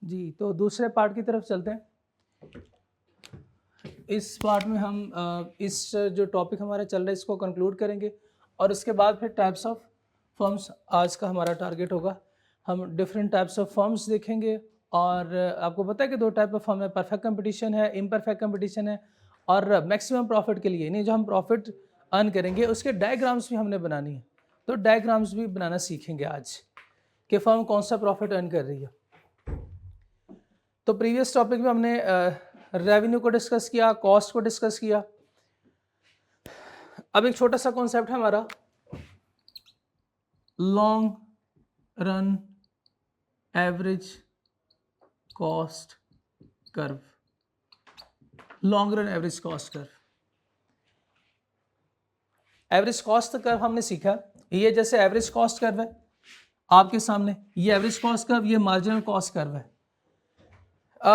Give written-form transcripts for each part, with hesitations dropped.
जी, तो दूसरे पार्ट की तरफ चलते हैं। इस पार्ट में हम इस जो टॉपिक हमारा चल रहा है इसको कंक्लूड करेंगे और उसके बाद फिर टाइप्स ऑफ फर्म्स आज का हमारा टारगेट होगा। हम डिफरेंट टाइप्स ऑफ फर्म्स देखेंगे और आपको पता है कि दो टाइप ऑफ फर्म है, परफेक्ट कंपटीशन है, इम्परफेक्ट कंपटीशन है। और मैक्सिमम प्रॉफिट के लिए नहीं, जो हम प्रॉफिट अर्न करेंगे उसके डायग्राम्स भी हमने बनानी है, तो डायग्राम्स भी बनाना सीखेंगे आज कि फर्म कौन सा प्रॉफिट अर्न कर रही है। तो प्रीवियस टॉपिक में हमने रेवेन्यू को डिस्कस किया, कॉस्ट को डिस्कस किया। अब एक छोटा सा कॉन्सेप्ट है हमारा long run average cost curve. Long run average cost curve, average cost curve हमने सीखा। ये जैसे एवरेज कॉस्ट कर्व है आपके सामने, ये एवरेज कॉस्ट कर्व, ये मार्जिनल कॉस्ट कर्व है।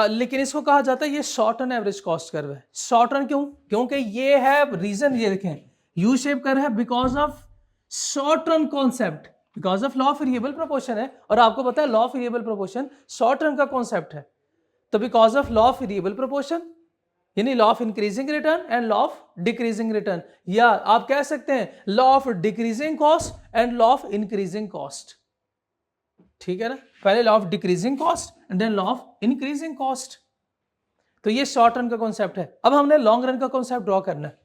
लेकिन इसको कहा जाता है ये short run average cost curve है। शॉर्ट रन क्यों? क्योंकि ये है रीजन, ये देखें यू शेप कर्व है because of short run concept, because of law of variable proportion है। और आपको पता है law of variable proportion short run का कॉन्सेप्ट है। तो because of law of variable proportion यानी law of increasing return and law of decreasing return, या आप कह सकते हैं law of decreasing cost and law of increasing cost. ठीक है ना, पहले law of decreasing cost and then law of increasing cost. तो ये शॉर्ट रन का कॉन्सेप्ट है। अब हमने लॉन्ग रन का कॉन्सेप्ट ड्रॉ करना है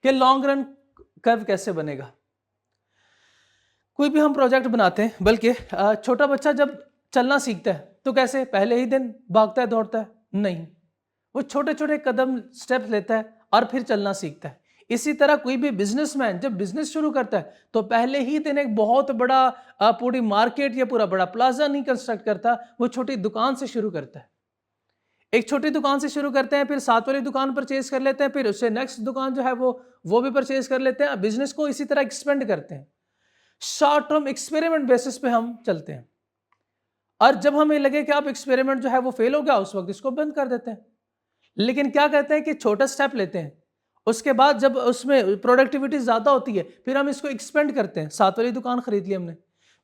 कि लॉन्ग रन कर्व कैसे बनेगा। कोई भी हम प्रोजेक्ट बनाते हैं, बल्कि छोटा बच्चा जब चलना सीखता है तो कैसे पहले ही दिन भागता है दौड़ता है? नहीं, वो छोटे छोटे कदम स्टेप्स लेता है और फिर चलना सीखता है। इसी तरह कोई भी बिजनेसमैन जब बिजनेस शुरू करता है तो पहले ही दिन एक बहुत बड़ा पूरी मार्केट या पूरा बड़ा प्लाजा नहीं कंस्ट्रक्ट करता, वो छोटी दुकान से शुरू करता है। एक छोटी दुकान से शुरू करते हैं, फिर साथ वाली दुकान परचेज कर लेते हैं, फिर उससे नेक्स्ट दुकान जो है वो भी परचेज कर लेते हैं। बिजनेस को इसी तरह एक्सपेंड करते हैं। शॉर्ट टर्म एक्सपेरिमेंट बेसिस पे हम चलते हैं और जब हमें लगे कि अब एक्सपेरिमेंट जो है वो फेल हो गया, उस वक्त इसको बंद कर देते हैं। लेकिन क्या कहते हैं कि छोटा स्टेप लेते हैं, उसके बाद जब उसमें प्रोडक्टिविटी ज्यादा होती है फिर हम इसको एक्सपेंड करते हैं। सात वाली दुकान खरीद ली हमने,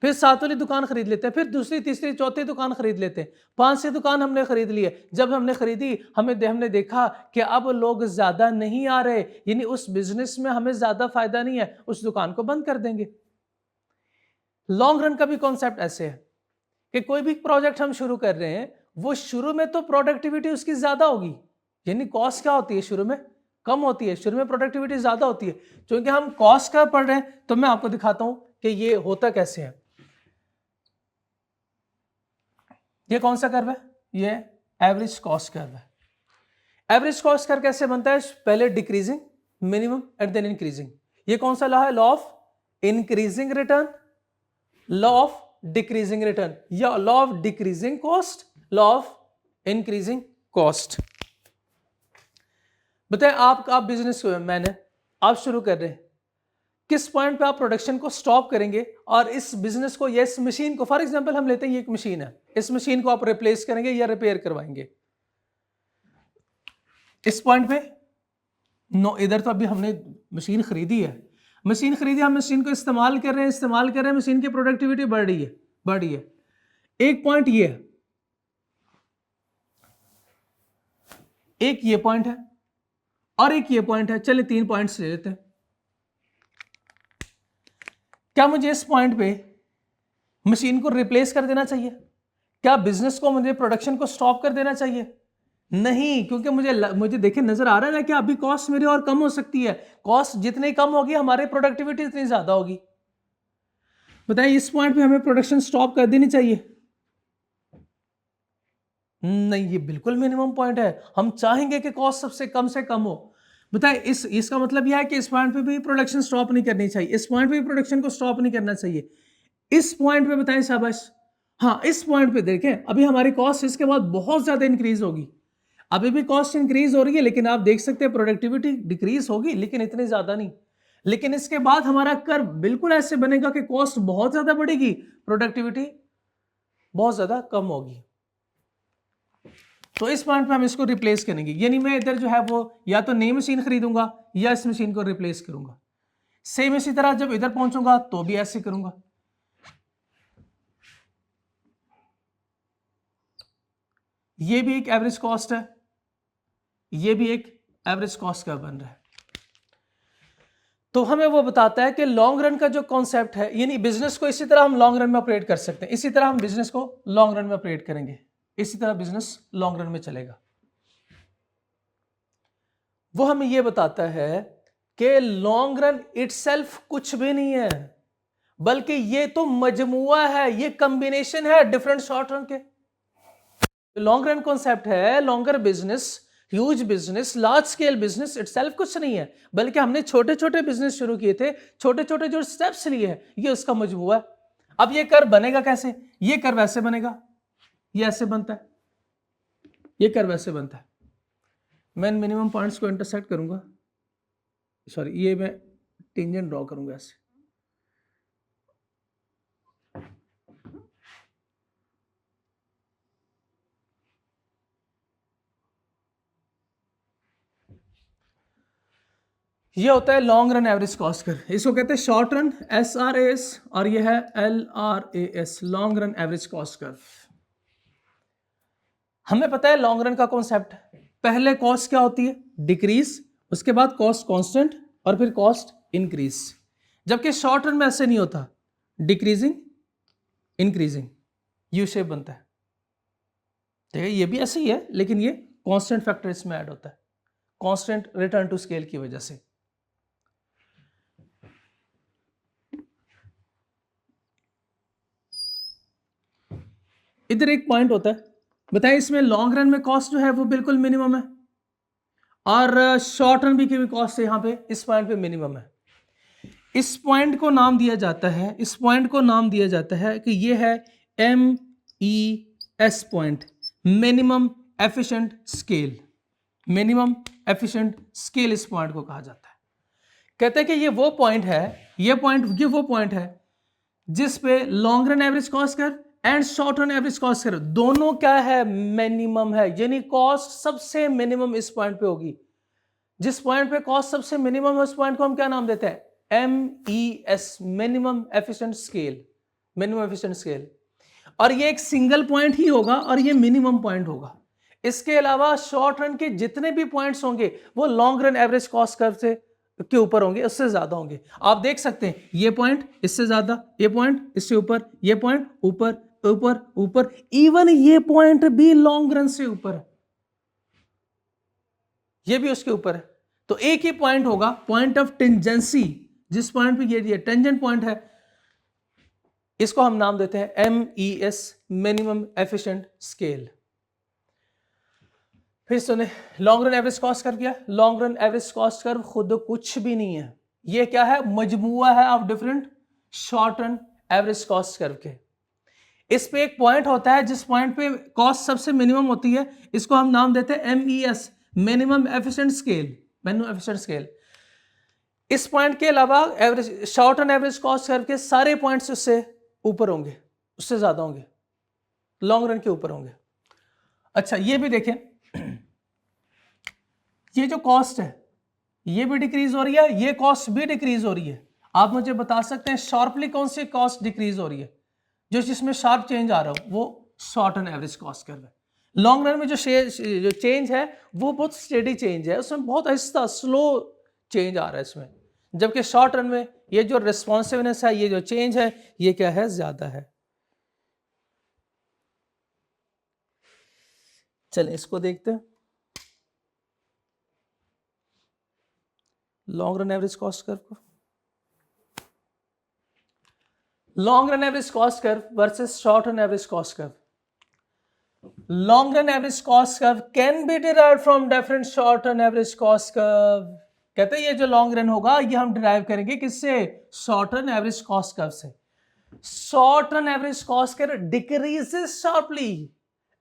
फिर सात वाली दुकान खरीद लेते हैं, फिर दूसरी तीसरी चौथी दुकान खरीद लेते हैं, 5 दुकान हमने खरीद ली है। जब हमने खरीदी हमने देखा कि अब लोग ज्यादा नहीं आ रहे, यानी उस बिजनेस में हमें ज्यादा फायदा नहीं है, उस दुकान को बंद कर देंगे। लॉन्ग रन का भी कॉन्सेप्ट ऐसे है कि कोई भी प्रोजेक्ट हम शुरू कर रहे हैं, वो शुरू में तो प्रोडक्टिविटी उसकी ज्यादा होगी, यानी कॉस्ट क्या होती है शुरू में कम होती है, शुरू में प्रोडक्टिविटी ज्यादा होती है। क्योंकि हम कॉस्ट का पढ़ रहे हैं तो मैं आपको दिखाता हूं कि ये होता कैसे है। ये कौन सा कर्व है? ये एवरेज कॉस्ट कर्व है। एवरेज कॉस्ट कर्व कैसे बनता है? पहले decreasing minimum and then increasing. ये कौन सा लॉ है? Law of increasing return, law of decreasing return, या law of decreasing cost, law of increasing cost. बताए आप बिजनेस मैन है, आप शुरू कर रहे हैं, किस पॉइंट पे आप प्रोडक्शन को स्टॉप करेंगे और इस बिजनेस को या इस मशीन को, फॉर एग्जांपल हम लेते हैं ये एक मशीन है, इस मशीन को आप रिप्लेस करेंगे या रिपेयर करवाएंगे इस पॉइंट पे? नो, इधर तो अभी हमने मशीन खरीदी है, हम मशीन को इस्तेमाल कर रहे हैं, मशीन की प्रोडक्टिविटी बढ़ रही है। एक पॉइंट ये है, एक ये पॉइंट है और एक ये पॉइंट है। चलिए 3 पॉइंट्स ले लेते हैं। क्या मुझे इस पॉइंट पे मशीन को रिप्लेस कर देना चाहिए? क्या बिजनेस को, मुझे प्रोडक्शन को स्टॉप कर देना चाहिए? नहीं, क्योंकि मुझे देखिए नजर आ रहा है ना कि अभी कॉस्ट मेरी और कम हो सकती है। कॉस्ट जितनी कम होगी हमारी प्रोडक्टिविटी इतनी ज्यादा होगी। बताइए इस पॉइंट पे हमें प्रोडक्शन स्टॉप कर देनी चाहिए? नहीं, ये बिल्कुल मिनिमम पॉइंट है। हम चाहेंगे कि कॉस्ट सबसे कम से कम हो। बताए इसका मतलब यह है कि इस पॉइंट पे भी प्रोडक्शन स्टॉप नहीं करनी चाहिए, इस पॉइंट पे भी प्रोडक्शन को स्टॉप नहीं करना चाहिए। इस पॉइंट पे बताएं शाबाश, हाँ इस पॉइंट पे देखें अभी हमारी कॉस्ट इसके बाद बहुत ज्यादा इंक्रीज होगी। अभी भी कॉस्ट इंक्रीज हो रही है लेकिन आप देख सकते हैं प्रोडक्टिविटी डिक्रीज होगी लेकिन इतनी ज्यादा नहीं। लेकिन इसके बाद हमारा कर्व बिल्कुल ऐसे बनेगा कि कॉस्ट बहुत ज्यादा बढ़ेगी, प्रोडक्टिविटी बहुत ज्यादा कम होगी। तो इस पॉइंट पे हम इसको रिप्लेस करेंगे, यानी मैं इधर जो है वो या तो नई मशीन खरीदूंगा या इस मशीन को रिप्लेस करूंगा। सेम इसी तरह जब इधर पहुंचूंगा तो भी ऐसे करूंगा। ये भी एक एवरेज कॉस्ट है, ये भी एक एवरेज कॉस्ट का बन रहा है। तो हमें वो बताता है कि लॉन्ग रन का जो कॉन्सेप्ट है, यानी बिजनेस को इसी तरह हम लॉन्ग रन में ऑपरेट कर सकते हैं, इसी तरह हम बिजनेस को लॉन्ग रन में ऑपरेट करेंगे, इसी तरह बिजनेस लॉन्ग रन में चलेगा। वो हमें ये बताता है कि लॉन्ग रन इटसेल्फ कुछ भी नहीं है, बल्कि ये तो मजमुआ है, ये कॉम्बिनेशन है डिफरेंट शॉर्ट रन के। लॉन्ग रन कॉन्सेप्ट है, longer business, huge business, large scale business itself कुछ नहीं है, बल्कि हमने छोटे छोटे बिजनेस शुरू किए थे, छोटे छोटे जो स्टेप्स लिए हैं, ये उसका मजमुआ है। अब ये कर बनेगा कैसे? ये कर वैसे बनेगा, ये ऐसे बनता है, ये कर वैसे बनता है। मैं मिनिमम पॉइंट्स को इंटरसेक्ट करूंगा, सॉरी ये मैं टेंजेंट ड्रॉ करूंगा ऐसे। ये होता है long run average cost curve, इसको कहते हैं शॉर्ट रन SRAS, और ये है LRAS, long run average cost curve. हमें पता है लॉन्ग रन का कॉन्सेप्ट, पहले कॉस्ट क्या होती है? डिक्रीज, उसके बाद कॉस्ट कांस्टेंट, और फिर कॉस्ट इंक्रीज। जबकि शॉर्ट रन में ऐसे नहीं होता, डिक्रीजिंग इंक्रीजिंग, यू शेप बनता है। ठीक है, ये भी ऐसे ही है, लेकिन ये कांस्टेंट फैक्टर इसमें ऐड होता है, कांस्टेंट रिटर्न टू स्केल की वजह से। इधर एक पॉइंट होता है, बताइए इसमें लॉन्ग रन में कॉस्ट जो है वो बिल्कुल मिनिमम है, और शॉर्ट रन भी की कॉस्ट यहां पे इस पॉइंट पे मिनिमम है। इस पॉइंट को नाम दिया जाता है, इस पॉइंट को नाम दिया जाता है कि ये है MES point, minimum efficient scale. Minimum efficient scale इस पॉइंट को कहा जाता है। कहते हैं कि ये वो पॉइंट है, ये वो पॉइंट है जिस पे long run average cost curve and short run average cost curve दोनों क्या है? मिनिमम है, यानी कॉस्ट सबसे मिनिमम इस पॉइंट पे होगी। जिस पॉइंट पे कॉस्ट सबसे मिनिमम है उस पॉइंट को हम क्या नाम देते हैं? MES, minimum efficient scale, minimum efficient scale. और ये एक सिंगल पॉइंट ही होगा और ये मिनिमम पॉइंट होगा। इसके अलावा शॉर्ट रन के जितने भी पॉइंट्स होंगे वो long run average cost curve से के ऊपर होंगे, उससे ज्यादा होंगे। आप देख सकते हैं ये पॉइंट इससे ज्यादा, ये पॉइंट इससे ऊपर, ये पॉइंट ऊपर ऊपर ऊपर, इवन ये पॉइंट भी लॉन्ग रन से ऊपर है, ये भी उसके ऊपर है। तो एक ही पॉइंट होगा, पॉइंट ऑफ टेंजेंसी, जिस पॉइंट पे ये टेंजेंट पॉइंट है, इसको हम नाम देते हैं MES, मिनिमम एफिशिएंट स्केल। फिर सुने, long run average cost curve क्या? Long run average cost curve खुद कुछ भी नहीं है, ये क्या है? मजमुआ है of different short run average cost curve के। इस पे एक पॉइंट होता है जिस पॉइंट पे कॉस्ट सबसे मिनिमम होती है, इसको हम नाम देते हैं MES, minimum efficient scale, minimum efficient scale. इस पॉइंट के अलावा average short run average cost curve के सारे पॉइंट्स उससे ऊपर होंगे, उससे ज्यादा होंगे, लॉन्ग रन के ऊपर होंगे। अच्छा ये भी देखें, ये जो कॉस्ट है ये भी डिक्रीज हो रही है, ये कॉस्ट भी डिक्रीज हो रही है। आप मुझे बता सकते हैं शार्पली कौन सी कॉस्ट डिक्रीज हो रही है? जो जिसमें शार्प चेंज आ रहा हो वो short run average cost curve है। लॉन्ग रन में जो चेंज है वो बहुत स्टेडी चेंज है, उसमें बहुत आहिस्ता स्लो चेंज आ रहा है इसमें, जबकि शॉर्ट रन में ये जो रिस्पॉन्सिवनेस है, ये जो चेंज है, ये क्या है? ज्यादा है। चलें इसको देखते हैं, long run average cost curve को। Long run average cost curve versus short run average cost curve. Long run average cost curve can be derived from different short run average cost curve. कहते हैं ये जो long run होगा ये हम derive करेंगे किससे? Short run average cost curve से। Short run average cost curve decreases sharply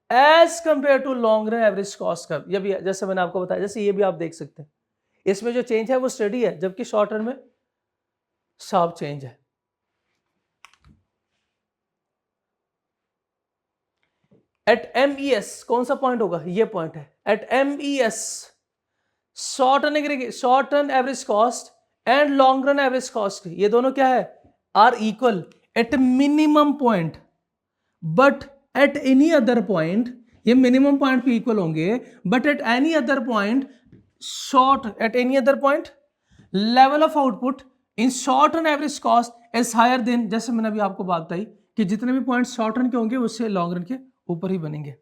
as compared to long run average cost curve. ये भी जैसे मैंने आपको बताया, जैसे ये भी आप देख सकते हैं, इसमें जो चेंज है वो स्टडी है, जबकि शॉर्ट रन में शार्प चेंज है। एट MES कौन सा पॉइंट होगा? ये पॉइंट है at MES, short run average cost and long run average cost, ये दोनों क्या है? Are equal at minimum point, but at any other point ये मिनिमम पॉइंट पे इक्वल होंगे, but at any other point at any other point level of output in short run average cost is higher then, जैसे मैंने अभी आपको बात बताई कि जितने भी पॉइंट शॉर्ट रन के होंगे उससे लॉन्ग रन के ऊपर ही बनेंगे।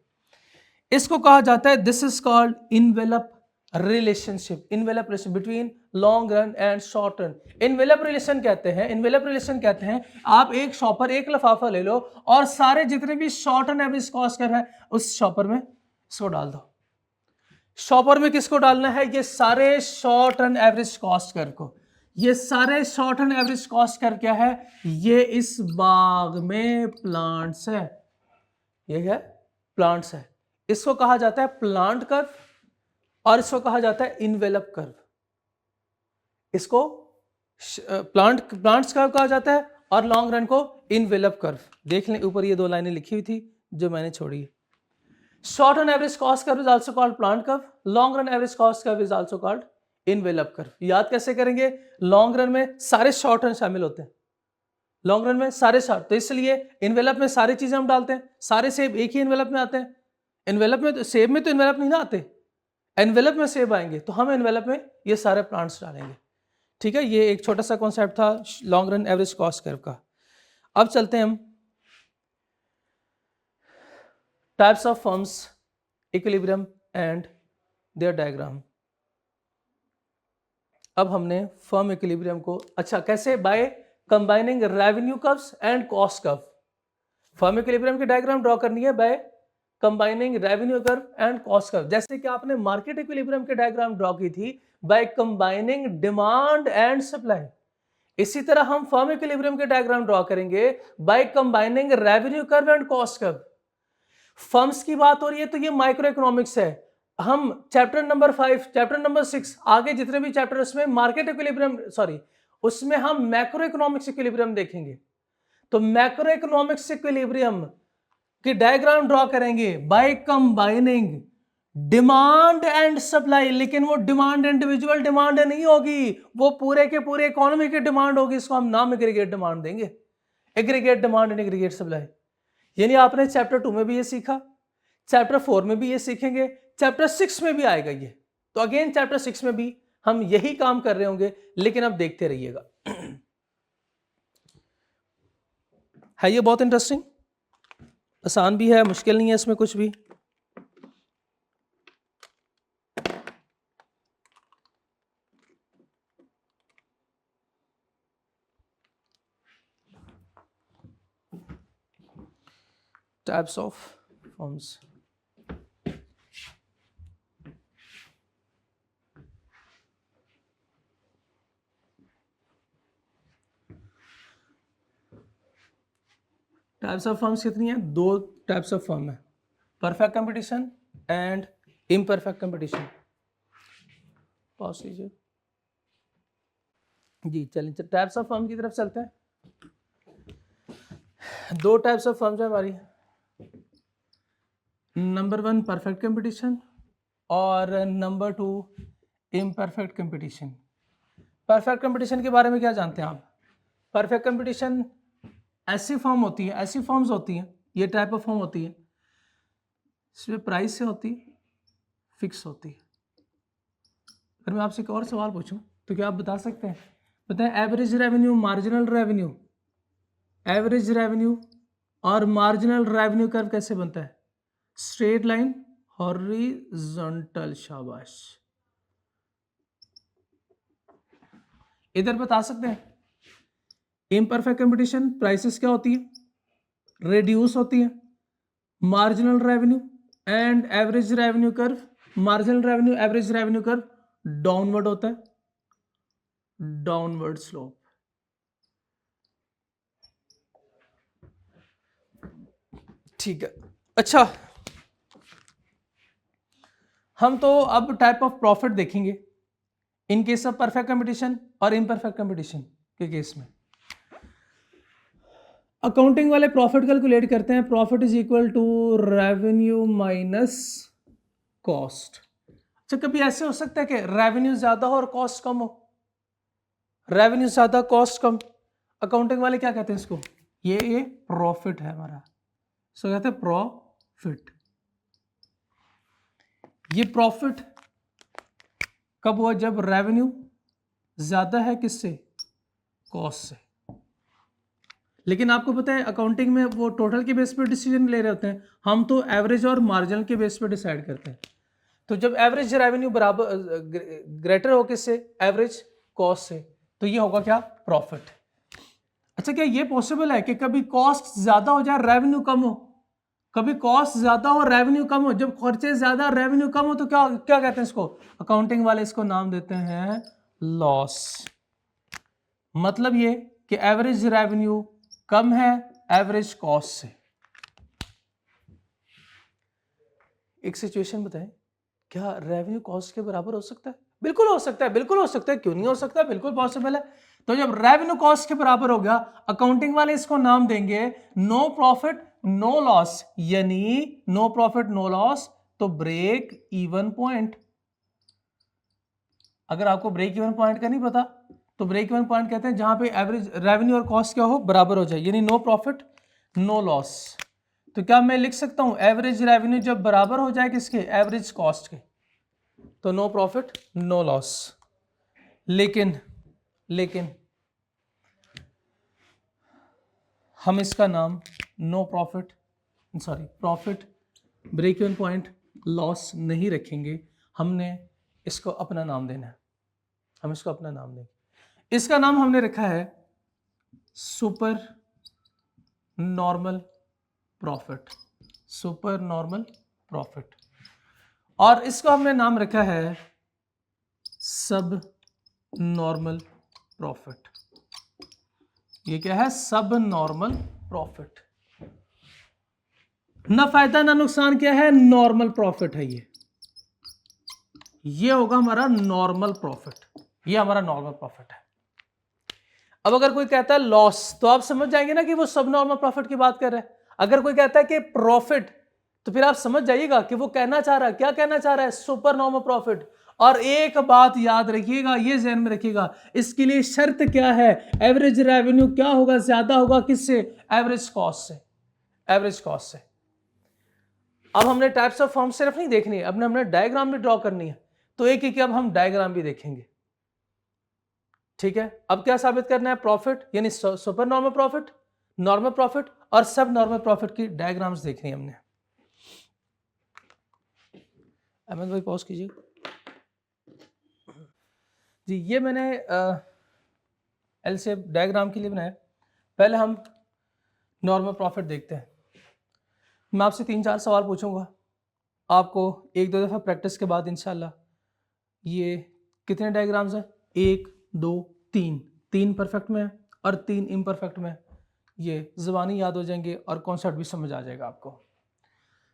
इसको कहा जाता है, this is called envelope relationship, envelope relation between long run and short run. Envelope relation कहते हैं, इनवेलप रिलेशन कहते हैं आप एक शॉपर एक लिफाफा ले लो और सारे जितने भी शॉर्ट रन एवरेज कॉस्ट कर रहा है उस शॉपर में इसको डाल दो। शॉपर में किसको डालना है? ये सारे शॉर्ट रन एवरेज कॉस्ट कर को। ये सारे शॉर्ट रन एवरेज कॉस्ट कर क्या है? ये इस बाग में प्लांट्स है, ये है प्लांट्स है। इसको कहा जाता है प्लांट कर्व और इसको कहा जाता है इनवेलप कर्व। इसको प्लांट्स कर्व कहा जाता है और लॉन्ग रन को इनवेलप कर्व। देख लें ऊपर ये दो लाइनें लिखी हुई थी जो मैंने छोड़ी है। Short run average cost curve is also called plant curve, long run average cost curve is also called envelope curve. याद कैसे करेंगे? लॉन्ग रन में सारे शॉर्ट रन शामिल होते हैं, लॉन्ग रन में सारे शॉर्ट, तो इसलिए इनवेलप में सारी चीजें हम डालते हैं, सारे सेब एक ही इनवेलप में आते हैं। इनवेलप में तो सेब में तो इनवेलप नहीं ना आते, एनवेलप में सेब आएंगे, तो हम एनवेलप में ये सारे प्लांट्स डालेंगे। ठीक है, ये एक छोटा सा कॉन्सेप्ट था long run average cost curve का। अब चलते हैं हम types of firms, equilibrium and their diagram. अब हमने फर्म इक्विलिब्रियम को, अच्छा कैसे? By combining revenue curves and cost curve. Firm equilibrium की डायग्राम ड्रॉ करनी है by combining revenue curve and cost curve, जैसे कि आपने मार्केट इक्विलिब्रियम की डायग्राम ड्रॉ की थी by combining demand and supply. इसी तरह हम फर्म इक्विलिब्रियम की डायग्राम ड्रॉ करेंगे bye combining revenue curve and cost curve. Firms की बात हो रही है तो ये माइक्रो इकोनॉमिक्स है। हम चैप्टर नंबर 5, चैप्टर नंबर 6, आगे जितने भी चैप्टर उसमें मार्केट इक्विलिब्रियम, सॉरी उसमें हम मैक्रो इकोनॉमिक्स इक्विलिब्रियम देखेंगे। तो मैक्रो इकोनॉमिक्स इक्विलिब्रियम की डायग्राम ड्रॉ करेंगे bye combining demand and supply, लेकिन वो डिमांड इंडिविजुअल डिमांड नहीं होगी, वो पूरे के पूरे इकोनॉमी की डिमांड होगी। इसको हम नाम एग्रीगेट डिमांड देंगे, aggregate demand and aggregate supply. यानी आपने चैप्टर 2 में भी ये सीखा, चैप्टर 4 में भी ये सीखेंगे, चैप्टर 6 में भी आएगा ये। तो अगेन चैप्टर 6 में भी हम यही काम कर रहे होंगे, लेकिन अब देखते रहिएगा। है ये बहुत इंटरेस्टिंग, आसान भी है, मुश्किल नहीं है इसमें कुछ भी। Types of forms, types of firms कितनी है? 2 टाइप्स ऑफ फर्म है, perfect competition and imperfect competition. Pause कीजिए जी, चलिए टाइप्स ऑफ फर्म की तरफ चलते हैं। 2 टाइप्स ऑफ फर्म्स है हमारी, नंबर 1 परफेक्ट कंपटीशन और number 2 imperfect competition. Perfect competition के बारे में क्या जानते हैं आप? परफेक्ट कंपटीशन ऐसी फॉर्म होती है, ऐसी फॉर्म्स होती हैं, ये टाइप ऑफ फॉर्म होती है, इसमें प्राइस से होती है, फिक्स होती है। अगर मैं आपसे एक और सवाल पूछूं तो क्या आप बता सकते हैं? बताएं, average revenue, marginal revenue, average revenue और मार्जिनल रेवेन्यू कर्व कैसे बनता है? स्ट्रेट लाइन, हॉरिजॉन्टल, शाबाश। इधर बता सकते हैं? इम्परफेक्ट कंपटीशन प्राइसेस क्या होती है? रिड्यूस होती है। Marginal revenue and average revenue curve, marginal revenue average revenue curve downward होता है, डाउनवर्ड स्लोप। ठीक है, अच्छा हम तो अब टाइप ऑफ प्रॉफिट देखेंगे in case of perfect competition और इम्परफेक्ट कंपटीशन के केस में। अकाउंटिंग वाले प्रॉफिट कैलकुलेट करते हैं, profit is equal to revenue minus cost. अच्छा, कभी ऐसे हो सकता है कि रेवेन्यू ज्यादा हो और कॉस्ट कम हो? रेवेन्यू ज्यादा कॉस्ट कम, अकाउंटिंग वाले क्या कहते हैं इसको? ये प्रॉफिट है हमारा, इसको कहते हैं प्रॉफिट। ये प्रॉफिट कब हुआ? जब रेवेन्यू ज्यादा है किससे? कॉस्ट से। लेकिन आपको पता है अकाउंटिंग में वो टोटल के बेस पर डिसीजन ले रहे होते हैं, हम तो एवरेज और मार्जिनल के बेस पर डिसाइड करते हैं। तो जब एवरेज रेवेन्यू बराबर ग्रेटर हो किससे? एवरेज कॉस्ट से, तो ये होगा क्या? प्रॉफिट। अच्छा, क्या ये पॉसिबल है कि कभी कॉस्ट ज्यादा हो जाए रेवेन्यू कम हो? कभी कॉस्ट ज्यादा हो रेवेन्यू कम हो? जब खर्चे ज्यादा रेवेन्यू कम हो तो क्या क्या कहते हैं इसको? अकाउंटिंग वाले इसको नाम देते हैं लॉस। मतलब ये कि एवरेज रेवेन्यू कम है एवरेज कॉस्ट से। एक सिचुएशन बताएं, क्या रेवेन्यू कॉस्ट के बराबर हो सकता है? बिल्कुल हो सकता है, बिल्कुल हो सकता है, क्यों नहीं हो सकता? बिल्कुल पॉसिबल है। तो जब रेवेन्यू कॉस्ट के बराबर हो गया, अकाउंटिंग वाले इसको नाम देंगे नो प्रॉफिट नो लॉस, यानी नो प्रॉफिट नो लॉस, तो ब्रेक इवन पॉइंट। अगर आपको ब्रेक इवन पॉइंट का नहीं पता तो ब्रेक इवन पॉइंट कहते हैं जहां पे एवरेज रेवेन्यू और कॉस्ट क्या हो? बराबर हो जाए, यानी नो प्रॉफिट नो लॉस। तो क्या मैं लिख सकता हूं एवरेज रेवेन्यू जब बराबर हो जाए किसके? एवरेज कॉस्ट के, तो नो प्रॉफिट नो लॉस। लेकिन हम इसका नाम no profit profit break even point loss नहीं रखेंगे, हमने इसको अपना नाम देना है। हम इसको अपना नाम देंगे। इसका नाम हमने रखा है super normal profit. Super normal profit. और इसको हमने नाम रखा है सब नॉर्मल प्रॉफिट। ये क्या है? सब नॉर्मल प्रॉफिट। ना फायदा ना नुकसान क्या है? नॉर्मल प्रॉफिट है ये होगा हमारा नॉर्मल प्रॉफिट। ये हमारा नॉर्मल प्रॉफिट है। अब अगर कोई कहता है लॉस, तो आप समझ जाएंगे ना कि वो सब नॉर्मल प्रॉफिट की बात कर रहा है। अगर कोई कहता है कि प्रॉफिट, तो फिर आप समझ जाइएगा कि वो कहना चाह रहा है, क्या कहना चाह रहा है? Super normal profit. और एक बात याद रखिएगा, ये ध्यान में रखिएगा, इसके लिए शर्त क्या है? एवरेज रेवेन्यू क्या होगा? ज्यादा होगा किससे? एवरेज कॉस्ट से। एवरेज कॉस्ट से। अब हमने टाइप्स ऑफ फॉर्म सिर्फ नहीं देखनी है, अब हमने डायग्राम भी ड्रॉ करनी है। तो एक एक अब हम डायग्राम भी देखेंगे, ठीक है? अब क्या साबित करना है? प्रॉफिट यानी super normal profit, normal profit और सब नॉर्मल प्रॉफिट की डायग्राम्स देखनी है हमने। अहमद भाई पॉज कीजिए जी। ये मैंने एल शेप डायग्राम के लिए बनाया। पहले हम नॉर्मल प्रॉफिट देखते हैं। मैं आपसे 3-4 सवाल पूछूंगा, आपको 1-2 दफ़ा प्रैक्टिस के बाद इंशाल्लाह ये कितने डायग्राम्स हैं? 1 2 3, 3 परफेक्ट में और 3 इम्परफेक्ट में। ये ज़बानी याद हो जाएंगे और कॉन्सेप्ट भी समझ आ जाएगा आपको।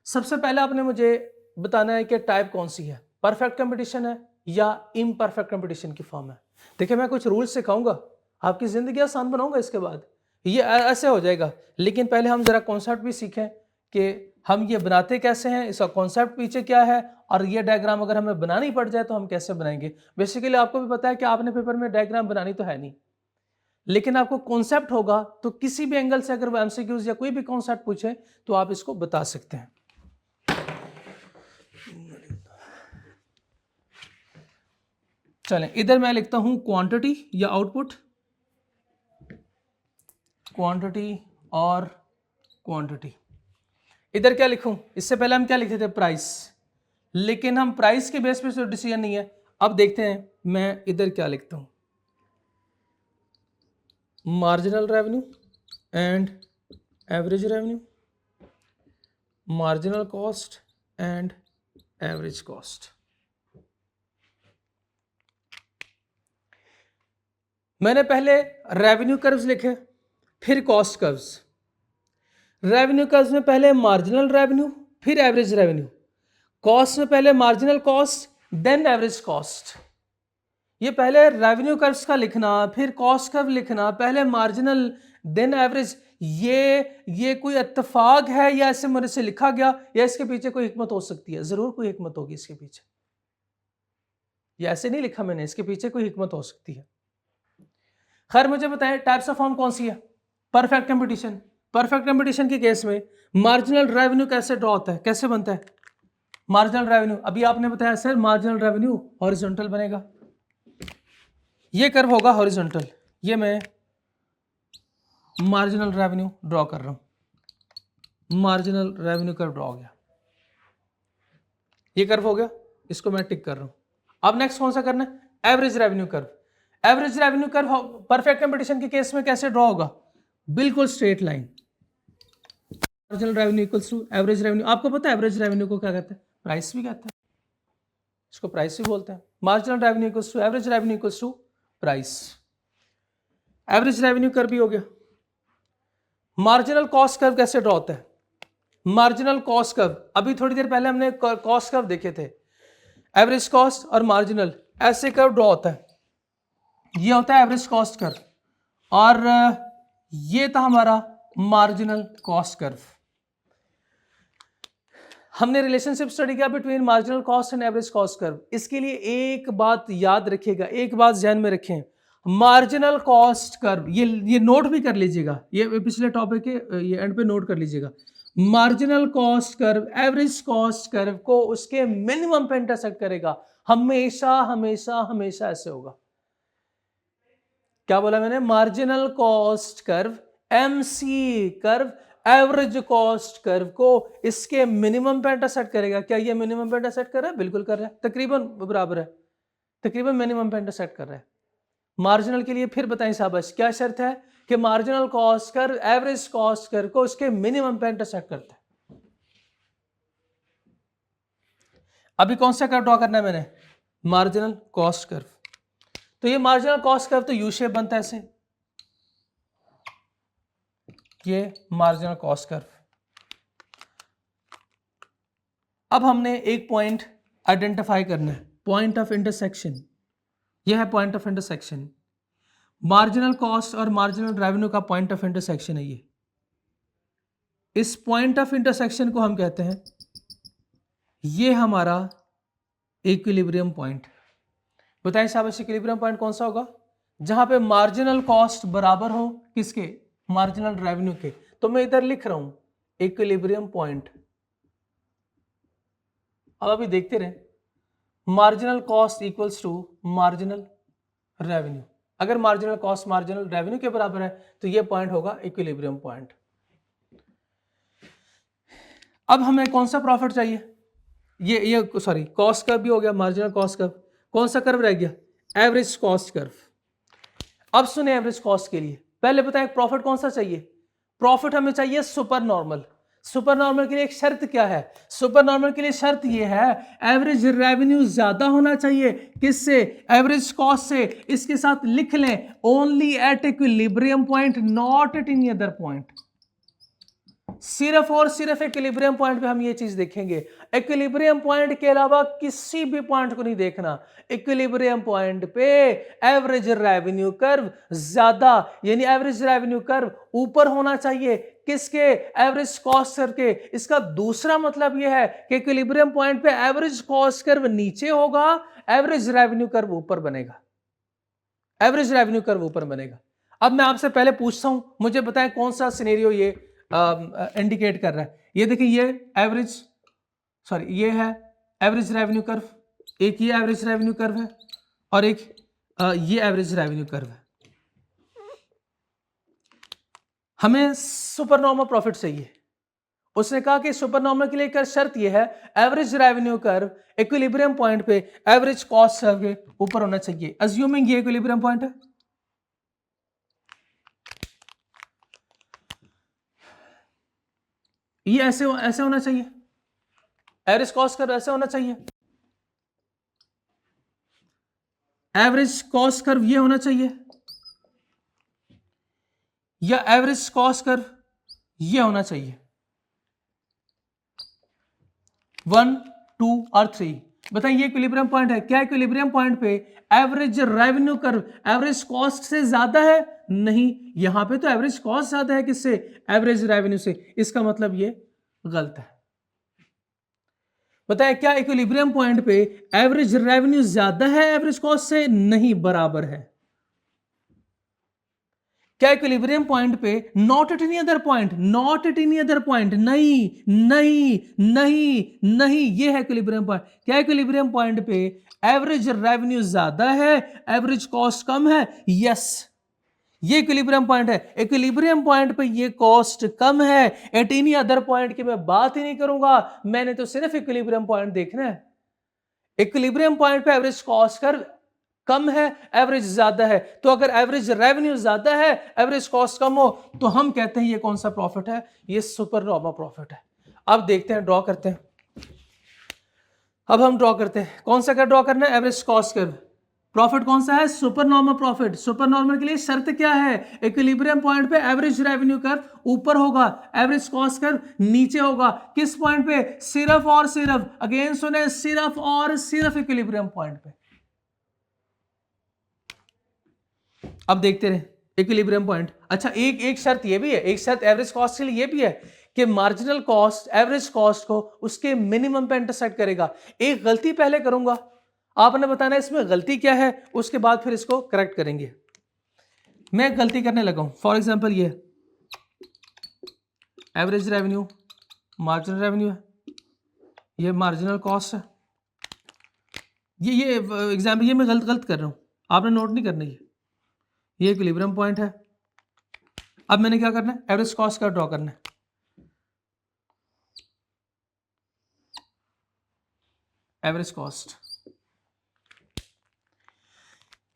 सबसे पहले आपने मुझे बताना है कि टाइप कौन सी है, परफेक्ट कंपटीशन है या इम्परफेक्ट कंपटीशन की फॉर्म है। देखिए, मैं कुछ रूल्स सिखाऊंगा, आपकी ज़िंदगी आसान बनाऊंगा इसके बाद, ये ऐसे हो जाएगा। लेकिन पहले हम ज़रा कॉन्सेप्ट भी सीखें कि हम ये बनाते कैसे हैं, इसका कॉन्सेप्ट पीछे क्या है, और ये डायग्राम अगर हमें बनानी पड़ जाए तो हम कैसे बनाएंगे। बेसिकली आपको भी पता है कि आपने पेपर में डायग्राम बनानी तो है नहीं, लेकिन आपको कॉन्सेप्ट होगा तो किसी भी एंगल से अगर वो एमसीक्यूज या कोई भी कॉन्सेप्ट पूछे तो आप इसको बता सकते हैं। चलें, इधर मैं लिखता हूं क्वांटिटी या आउटपुट, क्वांटिटी और क्वांटिटी। इधर क्या लिखूं? इससे पहले हम क्या लिखते थे? प्राइस। लेकिन हम प्राइस के बेस पे तो डिसीजन नहीं है। अब देखते हैं मैं इधर क्या लिखता हूं, marginal revenue and average revenue, marginal cost and average cost. मैंने पहले रेवेन्यू कर्व्स लिखे, फिर कॉस्ट कर्व्स। रेवेन्यू कर्व्स में पहले मार्जिनल रेवेन्यू फिर एवरेज रेवेन्यू, कॉस्ट में पहले marginal cost then average cost. ये पहले रेवेन्यू कर्व्स का लिखना फिर कॉस्ट कर्व लिखना, पहले मार्जिनल देन एवरेज, ये कोई इत्तेफाक है या ऐसे मेरे से लिखा गया या इसके पीछे कोई हिकमत हो सकती है? जरूर कोई हिकमत होगी इसके पीछे, ये ऐसे नहीं लिखा मैंने, इसके पीछे कोई हिकमत हो सकती है। खैर, मुझे बताएं टाइप्स ऑफ फॉर्म कौन सी है? Perfect competition. परफेक्ट कंपटीशन के केस में मार्जिनल रेवेन्यू कैसे ड्रॉ होता है, कैसे बनता है? मार्जिनल रेवेन्यू, अभी आपने बताया सर मार्जिनल रेवेन्यू हॉरिजॉन्टल बनेगा, ये कर्व होगा हॉरिजॉन्टल, ये मैं मार्जिनल रेवेन्यू ड्रॉ कर रहा हूं, मार्जिनल रेवेन्यू कर्व ड्रॉ हो गया, ये कर्व हो गया, इसको मैं टिक कर रहा हूं। अब नेक्स्ट कौन सा करना है, average revenue curve. Average revenue curve perfect competition के केस में कैसे ड्रॉ होगा, बिल्कुल straight line, marginal revenue equals to average revenue. आपको पता है एवरेज रेवेन्यू को क्या कहते हैं, प्राइस भी कहते हैं, इसको प्राइस भी बोलते हैं। Marginal revenue equals to average revenue equals to price. Average revenue curve भी हो गया। मार्जिनल कॉस्ट कर्व कैसे ड्रॉ होता है, मार्जिनल कॉस्ट कर्व, अभी थोड़ी देर पहले हमने कॉस्ट कर्व देखे थे, एवरेज कॉस्ट और मार्जिनल, ऐसे कर्व ड्रॉ होता है, ये होता है एवरेज कॉस्ट कर्व, और ये था हमारा मार्जिनल कॉस्ट कर्व। हमने रिलेशनशिप स्टडी किया between marginal cost and average cost curve. इसके लिए एक बात याद रखिएगा, एक बात ध्यान में रखें, मार्जिनल कॉस्ट कर्व, ये नोट भी कर लीजिएगा, ये पिछले टॉपिक के ये एंड पे नोट कर लीजिएगा। Marginal cost curve average cost curve को उसके मिनिमम पे इंटरसेक्ट करेगा, हमेशा हमेशा हमेशा ऐसे होगा। क्या बोला मैंने, marginal cost curve MC curve average cost curve को इसके मिनिमम पे इंटरसेक्ट करेगा। क्या ये मिनिमम पे इंटरसेक्ट कर रहा है, बिल्कुल कर रहा है, तकरीबन बराबर है, तकरीबन मिनिमम पे इंटरसेक्ट कर रहा है। मार्जिनल के लिए फिर बताएं शाबाश, क्या शर्त है कि marginal cost curve average cost curve को उसके मिनिमम पे इंटरसेक्ट करता है। अभी कौन सा कर्व ड्रॉ करना है मैंने, मार्जिनल कॉस्ट कर्व। तो ये मार्जिनल कॉस्ट कर्व तो यू शेप बनता है ऐसे, ये मार्जिनल कॉस्ट कर्व। अब हमने एक पॉइंट आइडेंटिफाई करना है, पॉइंट ऑफ इंटरसेक्शन, यह है point of intersection, marginal cost और मार्जिनल रेवेन्यू का पॉइंट ऑफ इंटरसेक्शन है ये। इस पॉइंट ऑफ इंटरसेक्शन को हम कहते हैं, ये हमारा इक्विलिब्रियम पॉइंट। बताएं साहब इक्विलिब्रियम पॉइंट कौन सा होगा, जहां पे मार्जिनल कॉस्ट बराबर हो किसके, मार्जिनल रेवेन्यू के। तो मैं इधर लिख रहा हूं इक्विलिब्रियम पॉइंट। अब अभी देखते रहे, marginal cost equals to marginal revenue. अगर मार्जिनल कॉस्ट मार्जिनल रेवेन्यू के बराबर है तो ये पॉइंट होगा इक्विलिब्रियम पॉइंट। अब हमें कौन सा प्रॉफिट चाहिए, ये सॉरी कॉस्ट कर्व भी हो गया, मार्जिनल कॉस्ट कर्व। कौन सा कर्व रह गया, एवरेज कॉस्ट कर्व। अब सुने एवरेज कॉस्ट के लिए पहले बताएं प्रॉफिट कौन सा चाहिए, प्रॉफिट हमें चाहिए सुपर नॉर्मल। सुपर नॉर्मल के लिए एक शर्त क्या है, सुपर नॉर्मल के लिए शर्त ये है एवरेज रेवेन्यू ज्यादा होना चाहिए किससे, एवरेज कॉस्ट से। इसके साथ लिख लें only at equilibrium point not at any other point. सिर्फ और सिर्फ इक्विलिब्रियम पॉइंट पे हम ये चीज देखेंगे, इक्विलिब्रियम पॉइंट के अलावा किसी भी पॉइंट को नहीं देखना। इक्विलिब्रियम पॉइंट पे एवरेज रेवेन्यू कर्व ज्यादा, यानी एवरेज रेवेन्यू कर्व ऊपर होना चाहिए किसके, एवरेज कॉस्ट कर्व के। इसका दूसरा मतलब यह है कि इक्विलिब्रियम पॉइंट पे एवरेज कॉस्ट कर्व नीचे होगा, एवरेज रेवेन्यू कर्व ऊपर बनेगा, एवरेज रेवेन्यू कर्व ऊपर बनेगा। अब मैं आपसे पहले पूछता हूं, मुझे बताएं कौन सा सिनेरियो ये इंडिकेट कर रहा है। ये देखिए ये एवरेज सॉरी ये है एवरेज रेवेन्यू कर्व, एक ये एवरेज रेवेन्यू कर्व है और एक ये एवरेज रेवेन्यू कर्व है। हमें सुपर नॉर्मल प्रॉफिट चाहिए। उसने कहा कि सुपर नॉर्मल के लिए एक शर्त यह है average revenue curve equilibrium point पे एवरेज कॉस्ट कर्व के ऊपर होना चाहिए। अज्यूमिंग ये इक्विलिब्रियम पॉइंट है, ये ऐसे होना चाहिए, एवरेज कॉस्ट कर्व ऐसे होना चाहिए, एवरेज कॉस्ट कर्व ये होना चाहिए, या एवरेज कॉस्ट कर्व ये होना चाहिए। 1, 2 और 3 बताइए ये इक्विलिब्रियम पॉइंट है। क्या इक्विलिब्रियम पॉइंट पे average revenue curve average cost से ज्यादा है, नहीं, यहां पे तो एवरेज कॉस्ट ज्यादा है किससे, एवरेज रेवेन्यू से। इसका मतलब ये गलत है। बताइए क्या इक्विलिब्रियम पॉइंट पे एवरेज रेवेन्यू ज्यादा है एवरेज कॉस्ट से, नहीं, बराबर है। क्या इक्विलिब्रियम पॉइंट पे, not at any other point, not at any other point, नहीं नहीं नहीं नहीं, ये है इक्विलिब्रियम पॉइंट। क्या इक्विलिब्रियम पॉइंट पे एवरेज रेवेन्यू ज्यादा है, एवरेज कॉस्ट कम है? यस, ये इक्विलिब्रियम पॉइंट है। इक्विलिब्रियम पॉइंट पे ये कॉस्ट कम है, एट एनी अदर पॉइंट की मैं बात ही नहीं करूंगा, मैंने तो सिर्फ इक्विलिब्रियम पॉइंट देखना है। इक्विलिब्रियम पॉइंट पे एवरेज कॉस्ट कर्व कम है, एवरेज ज्यादा है, तो अगर एवरेज रेवेन्यू ज्यादा है, एवरेज कॉस्ट कम हो, तो हम कहते हैं ये कौन सा प्रॉफिट है? ये सुपर नॉर्मल प्रॉफिट है। अब देखते हैं, ड्रॉ करते हैं। अब हम ड्रॉ करते हैं, कौन सा क्या ड्रॉ करना है? Average cost curve. प्रॉफिट कौन सा है? Super normal profit. Super normal के लिए शर्त क्या है? इक्विलिब्रियम पॉइंट पे एवरेज रेवेन्यू कर्व ऊपर होगा, एवरेज कॉस्ट कर्व नीचे होगा। किस पॉइंट पे? सिर्फ और सिर्फ, अगेन सुने, सिर्फ और सिर्फ इक्विलिब्रियम पॉइंट पे। अब देखते रहे इक्विलिब्रियम पॉइंट। अच्छा, एक शर्त ये भी है, एक शर्त एवरेज कॉस्ट के लिए ये भी है कि मार्जिनल कॉस्ट एवरेज कॉस्ट को उसके मिनिमम पे इंटरसेक्ट करेगा। एक गलती पहले करूंगा, आपने बताना इसमें गलती क्या है, उसके बाद फिर इसको करेक्ट करेंगे। मैं एक गलती करने लगा हूं, फॉर एग्जांपल ये एवरेज रेवेन्यू, मार्जिनल रेवेन्यू है, ये मार्जिनल कॉस्ट है, ये एग्जाम्पल ये मैं गलत कर रहा हूं, आपने नोट नहीं करना। ये इक्विलिब्रियम पॉइंट है। अब मैंने क्या करना है? एवरेज कॉस्ट का ड्रॉ करना है। एवरेज कॉस्ट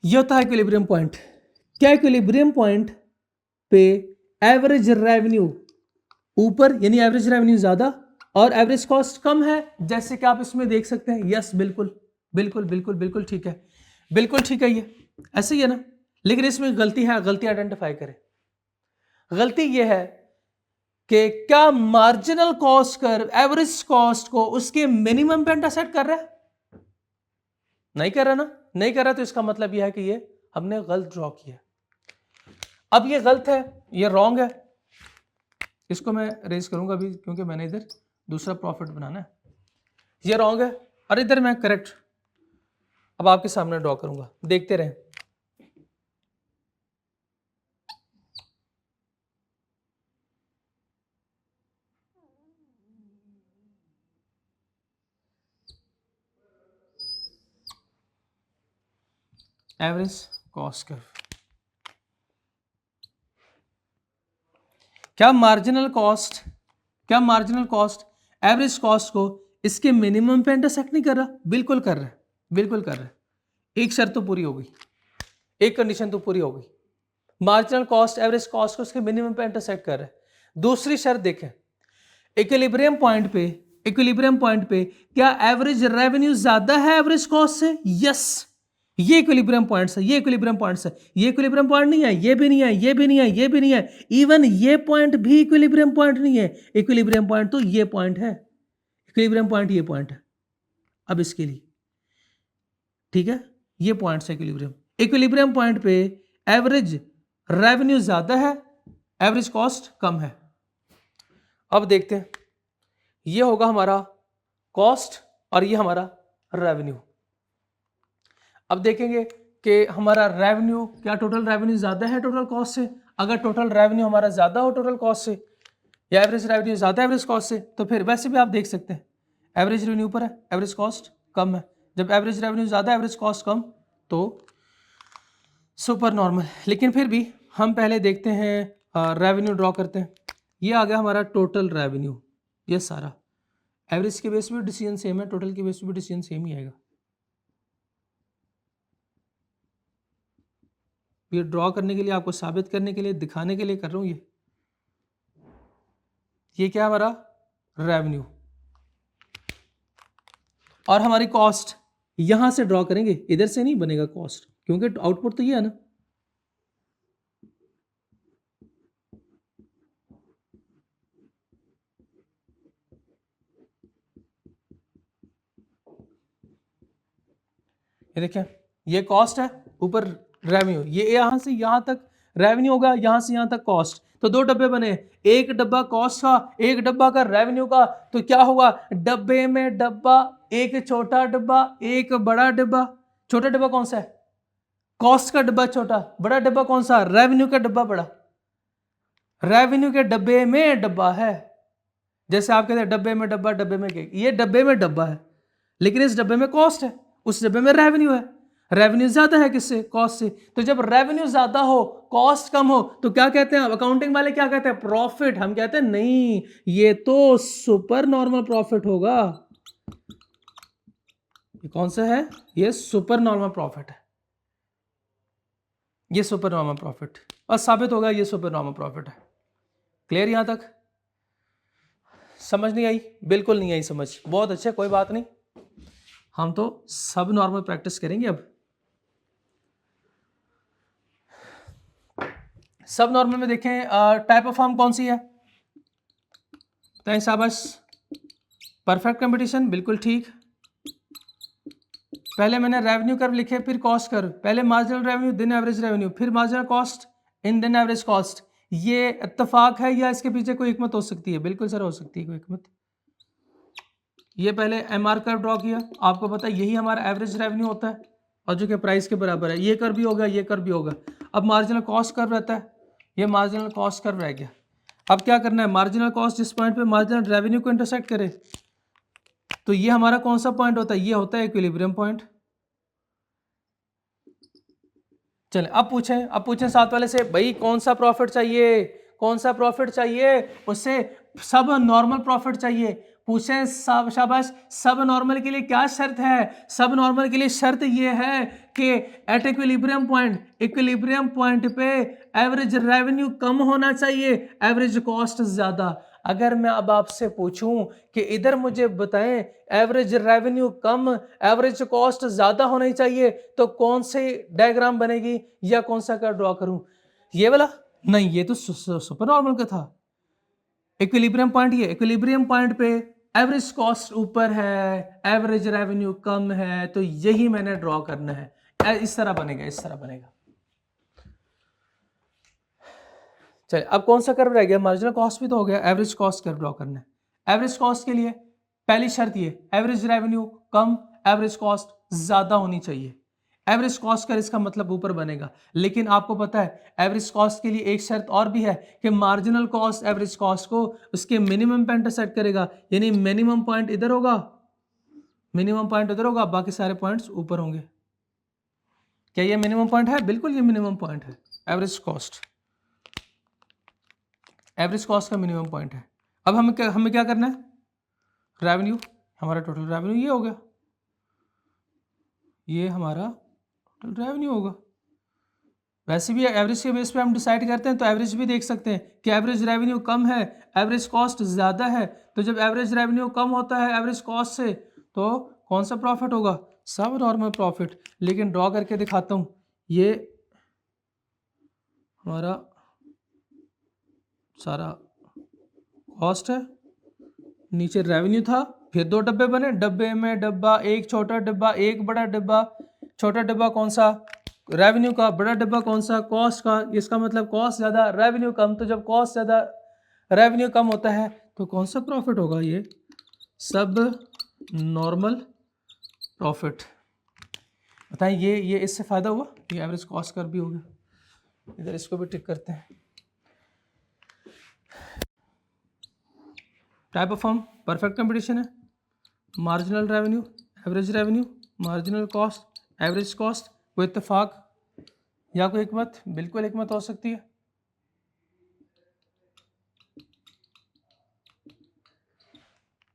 ये होता है इक्विलिब्रियम पॉइंट। क्या इक्विलिब्रियम पॉइंट पे एवरेज रेवेन्यू ऊपर, यानी एवरेज रेवेन्यू ज्यादा और एवरेज कॉस्ट कम है, जैसे कि आप इसमें देख सकते हैं। यस, बिल्कुल बिल्कुल बिल्कुल बिल्कुल ठीक है, बिल्कुल ठीक है, ये ऐसे ही है ना। लेकिन इसमें गलती है, गलती आइडेंटिफाई करें। गलती यह है कि क्या marginal cost curve average cost को उसके मिनिमम पे इंटरसेक्ट कर रहा है? नहीं कर रहा ना, नहीं कर रहा, तो इसका मतलब यह है कि ये हमने गलत ड्रॉ किया। अब ये गलत है, ये रॉन्ग है, इसको मैं रेज करूंगा अभी, क्योंकि मैंने इधर दूसरा प्रॉफिट बनाना है। ये रॉन्ग है और इधर मैं करेक्ट अब आपके सामने ड्रॉ करूंगा, देखते रहें। एवरेज कॉस्ट कर्व, क्या मार्जिनल कॉस्ट एवरेज कॉस्ट को इसके मिनिमम पे इंटरसेक्ट नहीं कर रहा? बिल्कुल कर रहा है, बिल्कुल कर रहा है। एक शर्त तो पूरी हो गई, एक कंडीशन तो पूरी हो गई, मार्जिनल कॉस्ट एवरेज कॉस्ट को उसके मिनिमम पे इंटरसेक्ट कर रहा है। दूसरी शर्त देखें, इक्विलिब्रियम पॉइंट पे क्या एवरेज रेवेन्यू ज्यादा है एवरेज कॉस्ट से? यस, ये इक्विलिब्रियम पॉइंट्स है, ये इक्विलिब्रियम पॉइंट्स है। ये इक्विलिब्रियम पॉइंट नहीं है, ये भी नहीं है, ये भी नहीं है, ये भी नहीं है, इवन ये पॉइंट भी इक्विलिब्रियम पॉइंट नहीं है। इक्विलिब्रियम पॉइंट तो ये पॉइंट है, इक्विलिब्रियम पॉइंट ये पॉइंट है। अब इसके लिए ठीक है, ये पॉइंट्स है इक्विलिब्रियम पॉइंट पे एवरेज रेवेन्यू ज्यादा है, एवरेज कॉस्ट कम है। अब देखते हैं, ये होगा हमारा कॉस्ट और ये हमारा रेवेन्यू। अब देखेंगे कि हमारा रेवेन्यू, क्या टोटल रेवेन्यू ज्यादा है टोटल कॉस्ट से? अगर टोटल रेवेन्यू हमारा ज्यादा हो टोटल कॉस्ट से, या एवरेज रेवेन्यू ज्यादा एवरेज कॉस्ट से, तो फिर वैसे भी आप देख सकते हैं एवरेज रेवेन्यू ऊपर है, एवरेज कॉस्ट कम है। जब एवरेज रेवेन्यू ज्यादा एवरेज कॉस्ट कम, तो सुपर नॉर्मल। लेकिन फिर भी हम पहले देखते हैं, रेवेन्यू ड्रॉ करते हैं। ये आ गया हमारा टोटल रेवेन्यू, ये सारा एवरेज के बेस पे डिसीजन सेम है, टोटल के बेस पे डिसीजन सेम ही आएगा। ये ड्रॉ करने के लिए, आपको साबित करने के लिए, दिखाने के लिए कर रहा हूं। ये क्या है हमारा रेवेन्यू, और हमारी कॉस्ट यहां से ड्रॉ करेंगे, इधर से नहीं बनेगा कॉस्ट, क्योंकि आउटपुट तो ये है ना। ये देखें, ये कॉस्ट है, ऊपर रेवेन्यू, ये यहां से यहां तक रेवेन्यू होगा, यहां से यहां तक कॉस्ट। तो दो डब्बे बने, एक डब्बा कॉस्ट का, एक डब्बा का रेवेन्यू का। तो क्या हुआ, डब्बे में डब्बा, एक छोटा डब्बा, एक बड़ा डब्बा। छोटा डब्बा कौन सा है? कॉस्ट का डब्बा छोटा, बड़ा डब्बा कौन सा? रेवेन्यू का डब्बा बड़ा। रेवेन्यू के डब्बे में डब्बा है, जैसे आप कहते हैं डब्बे में डब्बा, डब्बे में केक, ये डब्बे में डब्बा है, लेकिन इस डब्बे में कॉस्ट है, उस डब्बे में रेवेन्यू है। रेवेन्यू ज्यादा है किससे? कॉस्ट से। तो जब रेवेन्यू ज्यादा हो, कॉस्ट कम हो, तो क्या कहते हैं अकाउंटिंग वाले? क्या कहते हैं? प्रॉफिट। हम कहते हैं नहीं, ये तो सुपर नॉर्मल प्रॉफिट होगा। ये कौन सा है? ये सुपर नॉर्मल प्रॉफिट है, ये सुपर नॉर्मल प्रॉफिट, और साबित होगा ये सुपर नॉर्मल प्रॉफिट है। क्लियर यहां तक? समझ नहीं आई? बिल्कुल नहीं आई समझ? बहुत अच्छा, कोई बात नहीं, हम तो सब नॉर्मल प्रैक्टिस करेंगे। अब सब नॉर्मल में देखें, टाइप ऑफ फॉर्म कौन सी है? शाबाश, परफेक्ट कंपटीशन, बिल्कुल ठीक। पहले मैंने रेवेन्यू कर्व लिखे, फिर कॉस्ट कर्व, पहले marginal revenue then average revenue, फिर marginal cost and then average cost. ये इत्तेफाक है या इसके पीछे कोई हिकमत हो सकती है? बिल्कुल सर हो सकती है कोई हिकमत। ये पहले एमआर कर्व ड्रॉ किया, आपको पता है यही हमारा एवरेज रेवेन्यू होता है और जो कि प्राइस के बराबर है। ये कर्व भी होगा, ये कर्व भी होगा। अब मार्जिनल कॉस्ट कर्व रहता है, ये मार्जिनल कॉस्ट कर्व रह गया। अब क्या करना है? मार्जिनल कॉस्ट जिस पॉइंट पे मार्जिनल रेवेन्यू को इंटरसेक्ट करे, तो ये हमारा कौन सा पॉइंट होता है? ये होता है इक्विलिब्रियम पॉइंट। चले अब पूछें साथ वाले से, भाई कौन सा प्रॉफिट चाहिए? कौन सा प्रॉफिट चाहिए? उससे सब नॉर्मल प्रॉफिट चाहिए। पूछें सब, शाबाश। सब नॉर्मल के लिए क्या शर्त है? सब नॉर्मल के लिए शर्त ये है कि एट इक्विलिब्रियम पॉइंट पे एवरेज रेवेन्यू कम होना चाहिए, एवरेज कॉस्ट ज्यादा। अगर मैं अब आपसे पूछूं कि इधर मुझे बताएं एवरेज रेवेन्यू कम, एवरेज कॉस्ट ज्यादा होनी चाहिए, तो कौन सी डायग्राम बनेगी या कौन सा कर्व ड्रॉ करूं? ये वाला? नहीं, ये तो सुपर नॉर्मल का था। इक्विलिब्रियम पॉइंट, ये इक्विलिब्रियम पॉइंट पे एवरेज कॉस्ट ऊपर है, एवरेज रेवेन्यू कम है, तो यही मैंने ड्रॉ करना है। इस तरह बनेगा, इस तरह बनेगा। चलिए अब कौन सा कर्व रह गया? मार्जिनल कॉस्ट भी तो हो गया, एवरेज कॉस्ट कर्व ड्रॉ करना है। एवरेज कॉस्ट के लिए पहली शर्त ये, एवरेज रेवेन्यू कम, एवरेज कॉस्ट ज्यादा होनी चाहिए। एवरेज कॉस्ट का इसका मतलब ऊपर बनेगा, लेकिन आपको पता है एवरेज कॉस्ट के लिए एक शर्त और भी है कि मार्जिनल कॉस्ट एवरेज कॉस्ट को उसके मिनिमम पे इंटरसेक्ट करेगा, यानी मिनिमम पॉइंट इधर होगा, मिनिमम पॉइंट इधर होगा, बाकी सारे पॉइंट्स ऊपर होंगे। क्या ये मिनिमम पॉइंट है? बिल्कुल ये मिनिमम पॉइंट है। एवरेज कॉस्ट, एवरेज कॉस्ट का मिनिमम पॉइंट है। अब हमें क्या करना है? रेवेन्यू, हमारा टोटल रेवेन्यू ये हो गया, ये हमारा टोटल रेवेन्यू होगा। वैसे भी एवरेज के बेस पे हम डिसाइड करते हैं, तो एवरेज भी देख सकते हैं कि एवरेज रेवेन्यू कम है, एवरेज कॉस्ट ज़्यादा है। तो जब एवरेज रेवेन्यू कम होता है एवरेज कॉस्ट से, तो कौन सा प्रॉफिट होगा? सब नॉर्मल प्रॉफिट। लेकिन ड्रॉ करके दिखाता हूँ, ये हमारा सारा कॉस्ट है, नीचे रेवेन्यू था, फिर दो डब्बे बने, डब्बे में डब्बा, एक छोटा डब्बा, एक बड़ा डब्बा। छोटा डब्बा कौन सा? रेवेन्यू का। बड़ा डब्बा कौन सा? कॉस्ट का। इसका मतलब कॉस्ट ज़्यादा, रेवेन्यू कम। तो जब कॉस्ट ज़्यादा, रेवेन्यू कम होता है, तो कौन सा प्रॉफिट होगा? ये सब नॉर्मल प्रॉफिट। बताएं, ये इससे फ़ायदा हुआ? ये एवरेज कॉस्ट कर भी हो गया। इधर इसको भी टिक करते हैं। Type of form perfect competition है, marginal revenue, average revenue, marginal cost, average cost. कोई इत्तेफाक या कोई हिकमत? बिल्कुल हिकमत हो सकती है।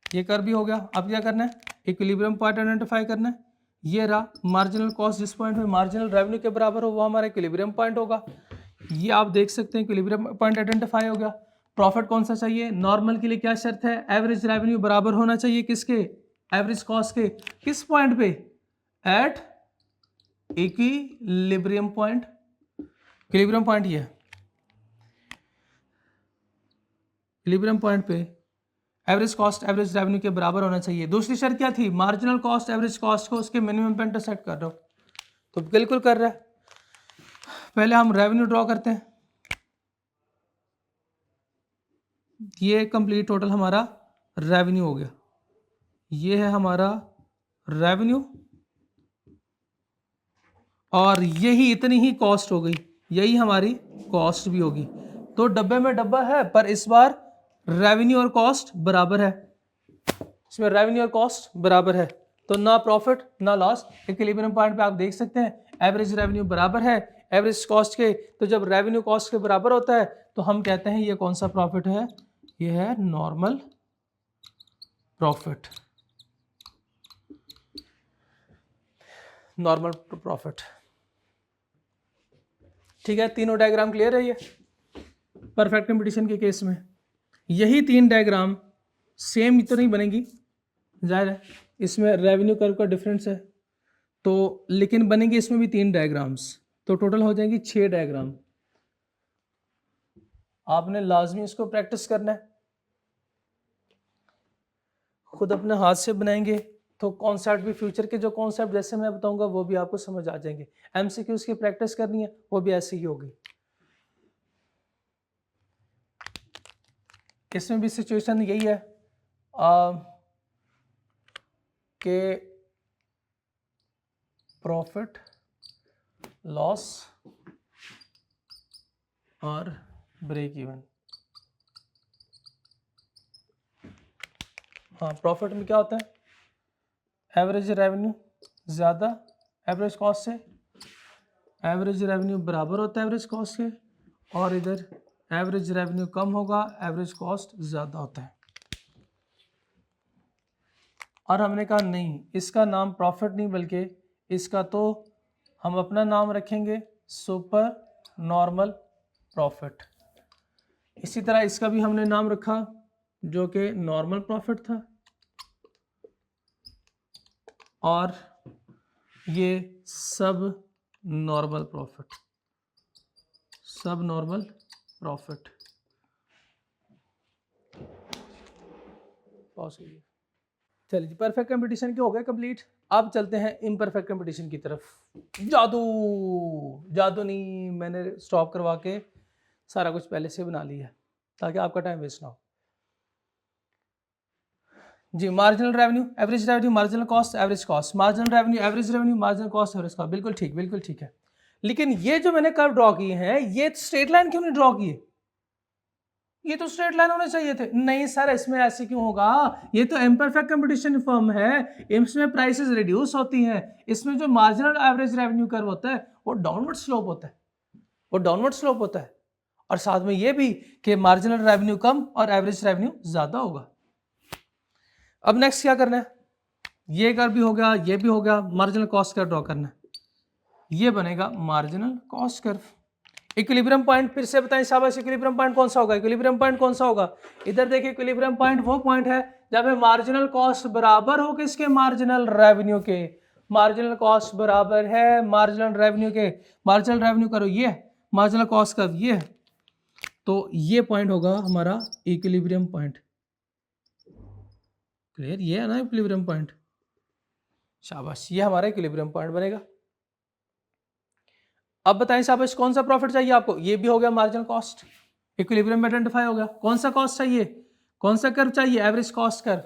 ये कर भी हो गया। अब क्या करना है? इक्विलिब्रियम पॉइंट आइडेंटिफाई करना है। ये रहा मार्जिनल कॉस्ट, जिस पॉइंट में मार्जिनल रेवेन्यू के बराबर हो वो हमारा इक्विलिब्रियम पॉइंट होगा। ये आप देख सकते हैं इक्विलिब्रियम पॉइंट आइडेंटिफाई हो गया। प्रॉफिट कौन सा चाहिए? नॉर्मल के लिए क्या शर्त है? एवरेज रेवेन्यू बराबर होना चाहिए किसके? एवरेज कॉस्ट के। किस पॉइंट पे? At equilibrium point. Equilibrium point ये है, इक्विलिब्रियम पॉइंट पे एवरेज कॉस्ट एवरेज रेवेन्यू के बराबर होना चाहिए। दूसरी शर्त क्या थी? मार्जिनल कॉस्ट एवरेज कॉस्ट को उसके मिनिमम पे इंटरसेक्ट कर रहा हो, तो बिल्कुल कर रहा है। पहले हम रेवेन्यू ड्रॉ करते हैं। ये कंप्लीट टोटल हमारा रेवेन्यू हो गया। ये है हमारा रेवेन्यू, और यही इतनी ही कॉस्ट हो गई, यही हमारी कॉस्ट भी होगी। तो डब्बे में डब्बा है, पर इस बार रेवेन्यू और कॉस्ट बराबर है, इसमें रेवेन्यू और कॉस्ट बराबर है, तो ना प्रॉफिट ना लॉस। इक्विलिब्रियम पॉइंट पे आप देख सकते हैं एवरेज रेवेन्यू बराबर है एवरेज कॉस्ट के, तो जब रेवेन्यू कॉस्ट के बराबर होता है तो हम कहते हैं ये कौन सा प्रॉफिट है, ये है नॉर्मल प्रॉफिट, नॉर्मल प्रॉफिट। ठीक है, तीनों डायग्राम क्लियर है ये परफेक्ट कंपटीशन के केस में। यही तीन डायग्राम सेम तो नहीं बनेगी, जाहिर है इसमें रेवेन्यू कर्व का डिफरेंस है, तो लेकिन बनेंगे इसमें भी तीन डायग्राम्स, तो टोटल हो जाएंगी 6 डायग्राम। आपने लाजमी इसको प्रैक्टिस करना है, खुद अपने हाथ से बनाएंगे तो कॉन्सेप्ट भी फ्यूचर के जो कॉन्सेप्ट जैसे मैं बताऊंगा वो भी आपको समझ आ जाएंगे। एमसीक्यूज की प्रैक्टिस करनी है वो भी ऐसी ही होगी। इसमें भी सिचुएशन यही है कि प्रॉफिट लॉस और ब्रेक इवन। हाँ, प्रॉफिट में क्या होता है, एवरेज रेवेन्यू ज़्यादा एवरेज कॉस्ट से, एवरेज रेवेन्यू बराबर होता है एवरेज कॉस्ट के, और इधर एवरेज रेवेन्यू कम होगा एवरेज कॉस्ट ज़्यादा होता है। और हमने कहा नहीं, इसका नाम प्रॉफिट नहीं बल्कि इसका तो हम अपना नाम रखेंगे सुपर नॉर्मल प्रॉफिट। इसी तरह इसका भी हमने नाम रखा जो कि नॉर्मल प्रॉफिट था, और ये सब नॉर्मल प्रॉफिट, सब नॉर्मल प्रॉफिट। पॉज कीजिए। चलिए जी, परफेक्ट कंपटीशन के हो गए कंप्लीट। अब चलते हैं इम्परफेक्ट कंपटीशन की तरफ। जादू जादू नहीं, मैंने स्टॉप करवा के सारा कुछ पहले से बना लिया है ताकि आपका टाइम वेस्ट ना हो। जी, marginal revenue, average revenue, marginal cost, average cost, marginal revenue, average revenue, marginal cost, average cost. बिल्कुल ठीक, बिल्कुल ठीक है। लेकिन ये जो मैंने कर्व ड्रॉ किए हैं, ये स्ट्रेट लाइन क्यों नहीं ड्रॉ किए? ये तो स्ट्रेट लाइन होने चाहिए थे। नहीं सर, इसमें ऐसे क्यों होगा? ये तो इम्परफेक्ट कंपटीशन फर्म है, इसमें प्राइसेस रिड्यूस होती हैं। इसमें जो मार्जिनल एवरेज रेवेन्यू कर्व होता है वो डाउनवर्ड स्लोप होता है, वो डाउनवर्ड स्लोप होता है। और साथ में ये भी कि मार्जिनल रेवेन्यू कम और एवरेज रेवेन्यू ज्यादा होगा। अब नेक्स्ट क्या करना है, ये कर्व भी हो गया, ये भी हो गया, मार्जिनल कॉस्ट कर्व ड्रॉ करना है। ये बनेगा marginal cost curve. Equilibrium point फिर से बताएं शाबाश, इक्विलिब्रियम पॉइंट कौन सा होगा? इक्विलिब्रियम पॉइंट कौन सा होगा? इधर देखिए, इक्विलिब्रियम पॉइंट वो पॉइंट है जब मार्जिनल कॉस्ट बराबर हो किसके? मार्जिनल रेवेन्यू के। मार्जिनल कॉस्ट बराबर है मार्जिनल रेवेन्यू के। मार्जिनल रेवेन्यू करो ये, मार्जिनल कॉस्ट कर्व ये, तो ये पॉइंट होगा हमारा इक्विलिब्रियम पॉइंट। क्लियर? ये है ना इक्विलिब्रियम पॉइंट, शाबाश, ये हमारा इक्विलिब्रियम पॉइंट बनेगा। अब बताएं शाबाश, कौन सा प्रॉफिट चाहिए आपको? ये भी हो गया मार्जिनल कॉस्ट, इक्विलिब्रियम में आइडेंटिफाई हो गया। कौन सा कॉस्ट चाहिए, कौन सा कर्व चाहिए? Average cost curve.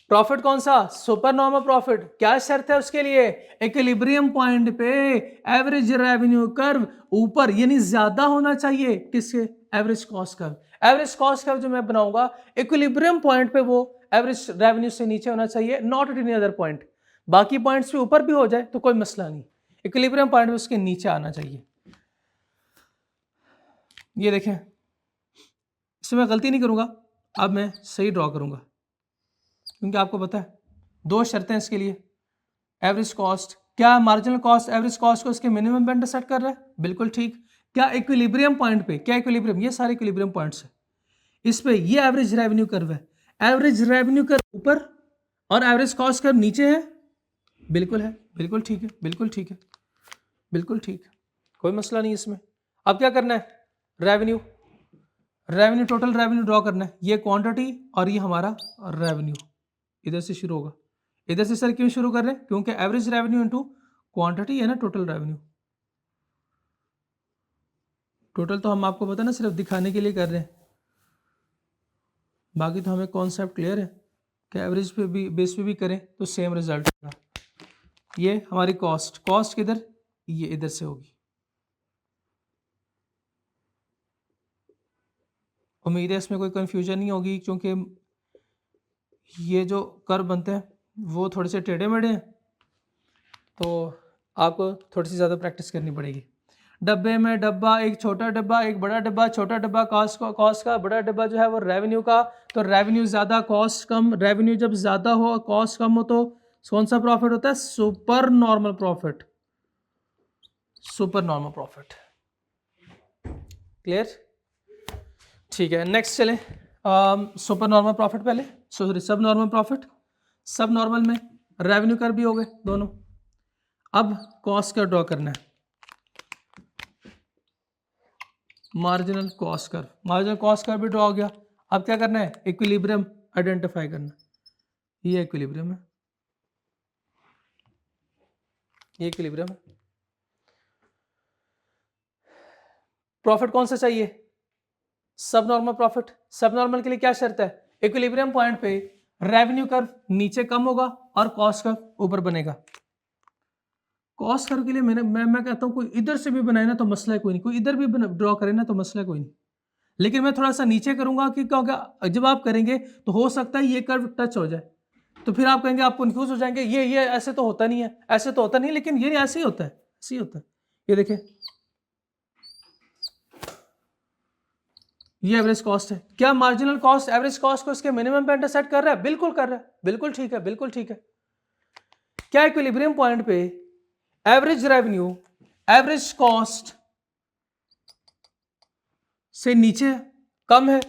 प्रॉफिट कौन सा? Super normal profit. क्या शर्त है उसके लिए? इक्विलिब्रियम पॉइंट पे एवरेज रेवेन्यू कर्व ऊपर यानी ज्यादा होना चाहिए किसके? Average cost curve. Average cost curve जो मैं बनाऊंगा इक्विलिब्रियम पॉइंट पे वो एवरेज रेवेन्यू से नीचे होना चाहिए, not at any other point. बाकी पॉइंट्स पे ऊपर भी हो जाए तो कोई मसला नहीं, इक्विलिब्रियम पॉइंट पे उसके नीचे आना चाहिए। ये देखें, इसमें मैं गलती नहीं करूंगा, अब मैं सही ड्रॉ करूंगा क्योंकि आपको पता है दो शर्तें इसके लिए। एवरेज कॉस्ट, क्या मार्जिनल कॉस्ट एवरेज कॉस्ट को इसके मिनिमम पे इंटरसेक्ट कर रहा है? बिल्कुल ठीक। क्या इक्विलिब्रियम पॉइंट पे, क्या इक्विलिब्रियम, ये सारे इक्विलिब्रियम पॉइंट्स है, इस पे ये एवरेज रेवेन्यू कर्व है, एवरेज रेवेन्यू कर्व ऊपर और एवरेज कॉस्ट कर्व नीचे है। बिल्कुल है, बिल्कुल ठीक है, बिल्कुल ठीक है, बिल्कुल ठीक, कोई मसला नहीं इसमें। अब क्या करना है? Revenue, revenue total revenue draw करना है। ये क्वांटिटी और ये हमारा रेवेन्यू इधर से शुरू होगा। इधर से सर क्यों शुरू कर रहे हैं? क्योंकि एवरेज रेवेन्यू इनटू क्वांटिटी है ना टोटल रेवेन्यू। टोटल तो हम आपको पता ना सिर्फ दिखाने के लिए कर रहे हैं, बाकी तो हमें कॉन्सेप्ट क्लियर है कि एवरेज पे भी बेस पे भी करें तो सेम रिजल्ट होगा। ये हमारी कॉस्ट, कॉस्ट किधर? ये इधर से होगी। उम्मीद है इसमें कोई कंफ्यूजन नहीं होगी, क्योंकि ये जो कर्व बनते हैं वो थोड़े से टेढ़े मेढ़े हैं, तो आपको थोड़ी सी ज़्यादा प्रैक्टिस करनी पड़ेगी। डब्बे में डब्बा, एक छोटा डब्बा एक बड़ा डब्बा, छोटा डब्बा कॉस्ट का, बड़ा डब्बा जो है वो रेवेन्यू का। तो रेवेन्यू ज़्यादा कॉस्ट कम, रेवेन्यू जब ज़्यादा हो कॉस्ट कम हो तो कौन सा प्रॉफिट होता है? Super normal profit, super normal profit. Clear? ठीक है, नेक्स्ट चलें। सुपर नॉर्मल प्रॉफिट पहले, सॉरी सब नॉर्मल प्रॉफिट। सब नॉर्मल में रेवेन्यू कर भी हो गए दोनों। अब कॉस्ट का ड्रॉ करना है, marginal cost curve. Marginal cost curve भी ड्रॉ हो गया। अब क्या करना है? इक्विलिब्रियम आइडेंटिफाई करना। ये इक्विलिब्रियम है, ये इक्विलिब्रियम है। प्रॉफिट कौन सा चाहिए? सब नॉर्मल प्रॉफिट। सब नॉर्मल के लिए क्या शर्त है? इक्विलिब्रियम पॉइंट पे रेवेन्यू कर्व नीचे कम होगा और कॉस्ट कर्व ऊपर बनेगा। कॉस्ट कर्व के लिए मैं कहता हूं कोई इधर से भी बनाए ना तो मसला है कोई नहीं, कोई इधर भी ड्रॉ करे ना तो मसला है कोई नहीं, लेकिन मैं थोड़ा सा नीचे करूंगा कि क्या होगा, जब आप करेंगे तो हो सकता है ये कर्व टच हो जाए, तो फिर आप कहेंगे, आप कंफ्यूज हो जाएंगे, ये ऐसे तो होता नहीं है, ऐसे तो होता नहीं, लेकिन ये ऐसे ही होता है, ऐसे ही होता है। ये देखिए, ये एवरेज कॉस्ट है। क्या मार्जिनल कॉस्ट एवरेज कॉस्ट को इसके मिनिमम पे इंटरसेक्ट कर रहा है? बिल्कुल कर रहा है, बिल्कुल ठीक है, बिल्कुल ठीक है। क्या इक्विलिब्रियम पॉइंट पे एवरेज रेवेन्यू एवरेज कॉस्ट से नीचे है, कम है?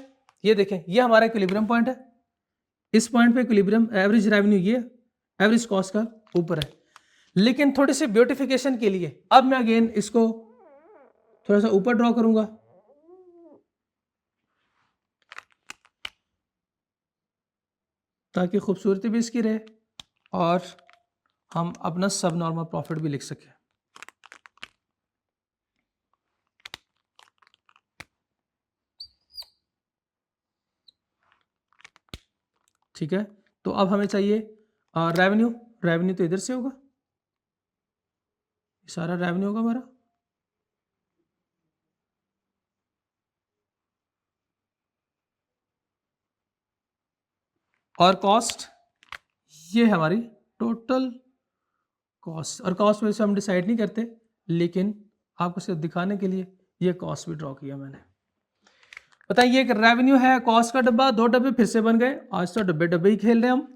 ये देखें, ये हमारा इक्विलिब्रियम पॉइंट है। इस पॉइंट पे इक्विलिब्रियम एवरेज रेवेन्यू ये, एवरेज कॉस्ट का ऊपर है। लेकिन थोड़ी सी ब्यूटिफिकेशन के लिए अब मैं अगेन इसको थोड़ा सा ऊपर ड्रॉ करूंगा, ताकि खूबसूरती भी इसकी रहे और हम अपना सब नॉर्मल प्रॉफिट भी लिख सकें। ठीक है, तो अब हमें चाहिए रेवेन्यू। रेवेन्यू तो इधर से होगा, सारा रेवेन्यू होगा हमारा। और कॉस्ट, ये है हमारी टोटल कॉस्ट। और कॉस्ट वैसे हम डिसाइड नहीं करते, लेकिन आपको सिर्फ दिखाने के लिए ये कॉस्ट भी ड्रॉ किया मैंने। बताइए, ये एक रेवेन्यू है, कॉस्ट का डब्बा, दो डब्बे फिर से बन गए। आज तो डब्बे डब्बे ही खेल रहे हैं हम।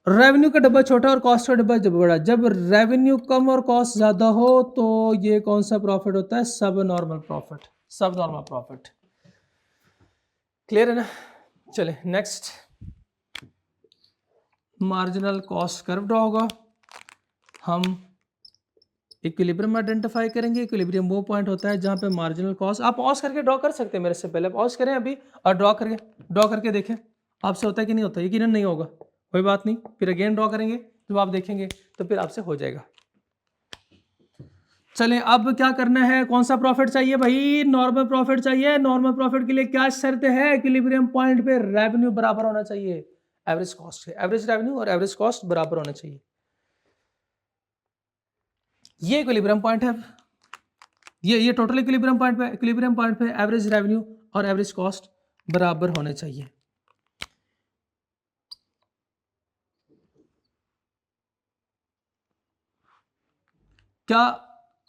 रेवेन्यू का डब्बा छोटा और कॉस्ट का डब्बा जब बड़ा। जब रेवेन्यू कम और कॉस्ट ज्यादा हो तो ये कौन सा प्रॉफिट होता है? सब नॉर्मल प्रॉफिट, सब नॉर्मल प्रॉफिट। क्लियर है ना? चले next, marginal cost curve draw होगा। हम इक्विलिब्रियम आइडेंटिफाई करेंगे। इक्विलिब्रियम वो पॉइंट होता है जहां पे मार्जिनल कॉस्ट, आप पॉज करके ड्रॉ कर सकते हैं मेरे से पहले, पॉज करें अभी और ड्रॉ करके देखें आपसे होता है कि नहीं होता। यकीनन नहीं होगा, कोई बात नहीं, फिर अगेन ड्रॉ करेंगे, जब आप देखेंगे तो फिर आपसे हो जाएगा। चलें, अब क्या करना है? कौन सा प्रॉफिट चाहिए भाई? नॉर्मल प्रॉफिट चाहिए। नॉर्मल प्रॉफिट के लिए क्या शर्त है? इक्विलिब्रियम पॉइंट पे रेवेन्यू बराबर होना चाहिए एवरेज कॉस्ट से। एवरेज रेवेन्यू और एवरेज कॉस्ट बराबर होना चाहिए। ये इक्विलिब्रियम पॉइंट है, ये टोटल इक्विलिब्रियम पॉइंट पे एवरेज रेवेन्यू और एवरेज कॉस्ट बराबर होने चाहिए। क्या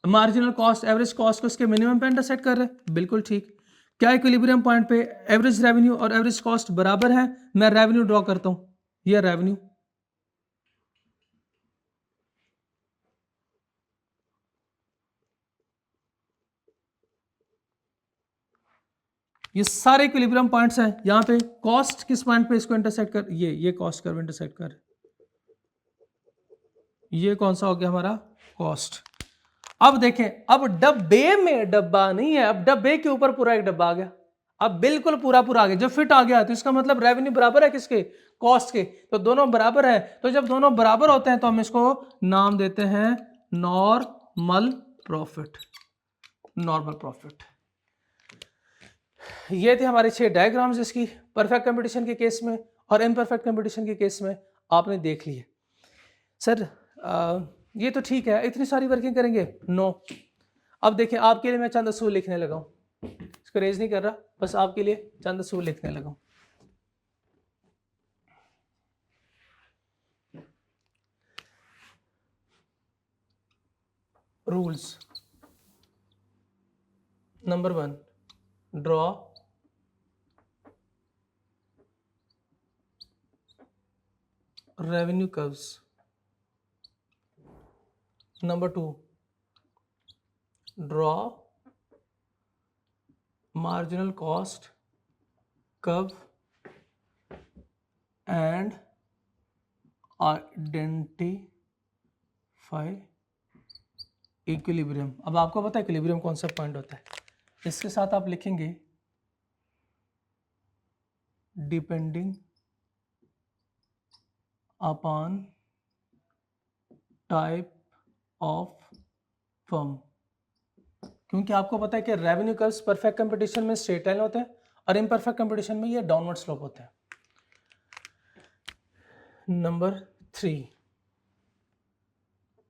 मार्जिनल कॉस्ट एवरेज कॉस्ट को इसके मिनिमम पे इंटरसेक्ट कर रहे हैं? बिल्कुल ठीक। क्या इक्विलिब्रियम पॉइंट पे एवरेज रेवेन्यू और एवरेज कॉस्ट बराबर है? मैं रेवेन्यू ड्रॉ करता हूं, ये रेवेन्यू, ये सारे इक्विलिब्रियम पॉइंट्स हैं। यहां पे कॉस्ट किस पॉइंट पे इसको इंटरसेक्ट कर, ये कॉस्ट कर्व इंटरसेक्ट कर, ये कौन सा हो गया हमारा? कॉस्ट। अब देखें, अब डब्बे में डब्बा नहीं है, अब डब्बे के ऊपर पूरा एक डब्बा आ गया, अब बिल्कुल पूरा पूरा आ गया। जब फिट आ गया तो इसका मतलब रेवेन्यू बराबर है किसके? कॉस्ट के। तो दोनों बराबर है, तो जब दोनों बराबर होते हैं तो हम इसको नाम देते हैं नॉर्मल प्रॉफिट। Normal profit. ये थे हमारे 6 डायग्राम्स इसकी। परफेक्ट कंपटीशन के केस में और इम्परफेक्ट कंपटीशन के केस में आपने देख लिए। सर ये तो ठीक है, इतनी सारी वर्किंग करेंगे? नो। अब देखिए आपके लिए मैं चंद असूल लिखने लगा हूँ, इसको रेज नहीं कर रहा, बस आपके लिए चंद असूल लिखने लगा हूँ। Rules number 1, draw revenue curves. Number 2, draw marginal cost curve and identify equilibrium. अब आपको पता है इक्विलिब्रियम कौन सा पॉइंट होता है। इसके साथ आप लिखेंगे depending upon type of firm, क्योंकि आपको पता है कि रेवेन्यू कर्व्स परफेक्ट कंपटीशन में स्ट्रेट लाइन होते हैं और इम्परफेक्ट कंपटीशन में ये डाउनवर्ड स्लोप होते हैं। नंबर 3,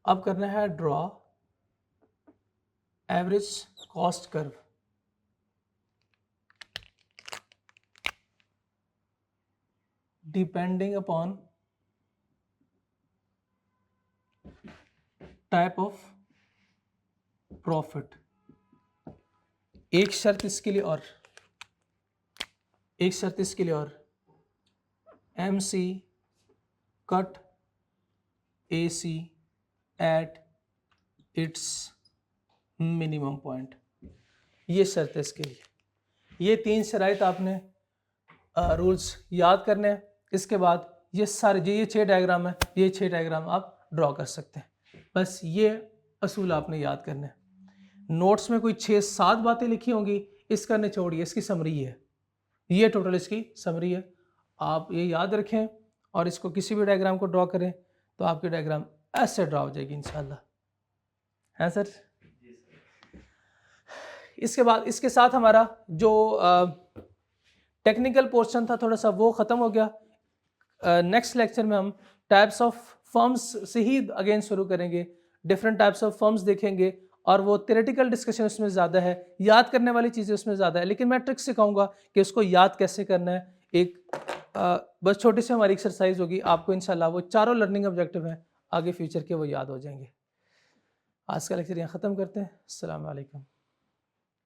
अब करना है draw average cost curve. Depending upon type of profit. एक शर्त इसके लिए और, MC cut AC at its minimum point, ये शर्त है इसके लिए। ये 3 शराइत आपने रूल्स याद करने हैं। इसके बाद ये सारे ये 6 डायग्राम है, ये 6 डायग्राम आप ड्रॉ कर सकते हैं। बस ये असूल आपने याद करने हैं। नोट्स में कोई 6-7 बातें लिखी होंगी, इसका निचोड़िए, इसकी समरी है, ये टोटल इसकी समरी है। आप ये याद रखें और इसको किसी भी डायग्राम को ड्रॉ करें तो आपकी डायग्राम ऐसे ड्रॉ हो जाएगी इंशाल्लाह। है सर? इसके बाद इसके साथ हमारा जो टेक्निकल पोर्शन था थोड़ा सा वो ख़त्म हो गया। नेक्स्ट लेक्चर में हम टाइप्स ऑफ फर्म्स से ही अगेन शुरू करेंगे, डिफरेंट टाइप्स ऑफ फर्म्स देखेंगे और वो थ्योरेटिकल डिस्कशन उसमें ज़्यादा है, याद करने वाली चीज़ें उसमें ज़्यादा है, लेकिन मैं ट्रिक सिखाऊंगा कि उसको याद कैसे करना है। एक बस छोटी सी हमारी एक्सरसाइज होगी, आपको इंशाल्लाह वो चारों लर्निंग ऑब्जेक्टिव हैं आगे फ्यूचर के वो याद हो जाएंगे। आज का लेक्चर यहाँ ख़त्म करते हैं। अस्सलाम वालेकुम।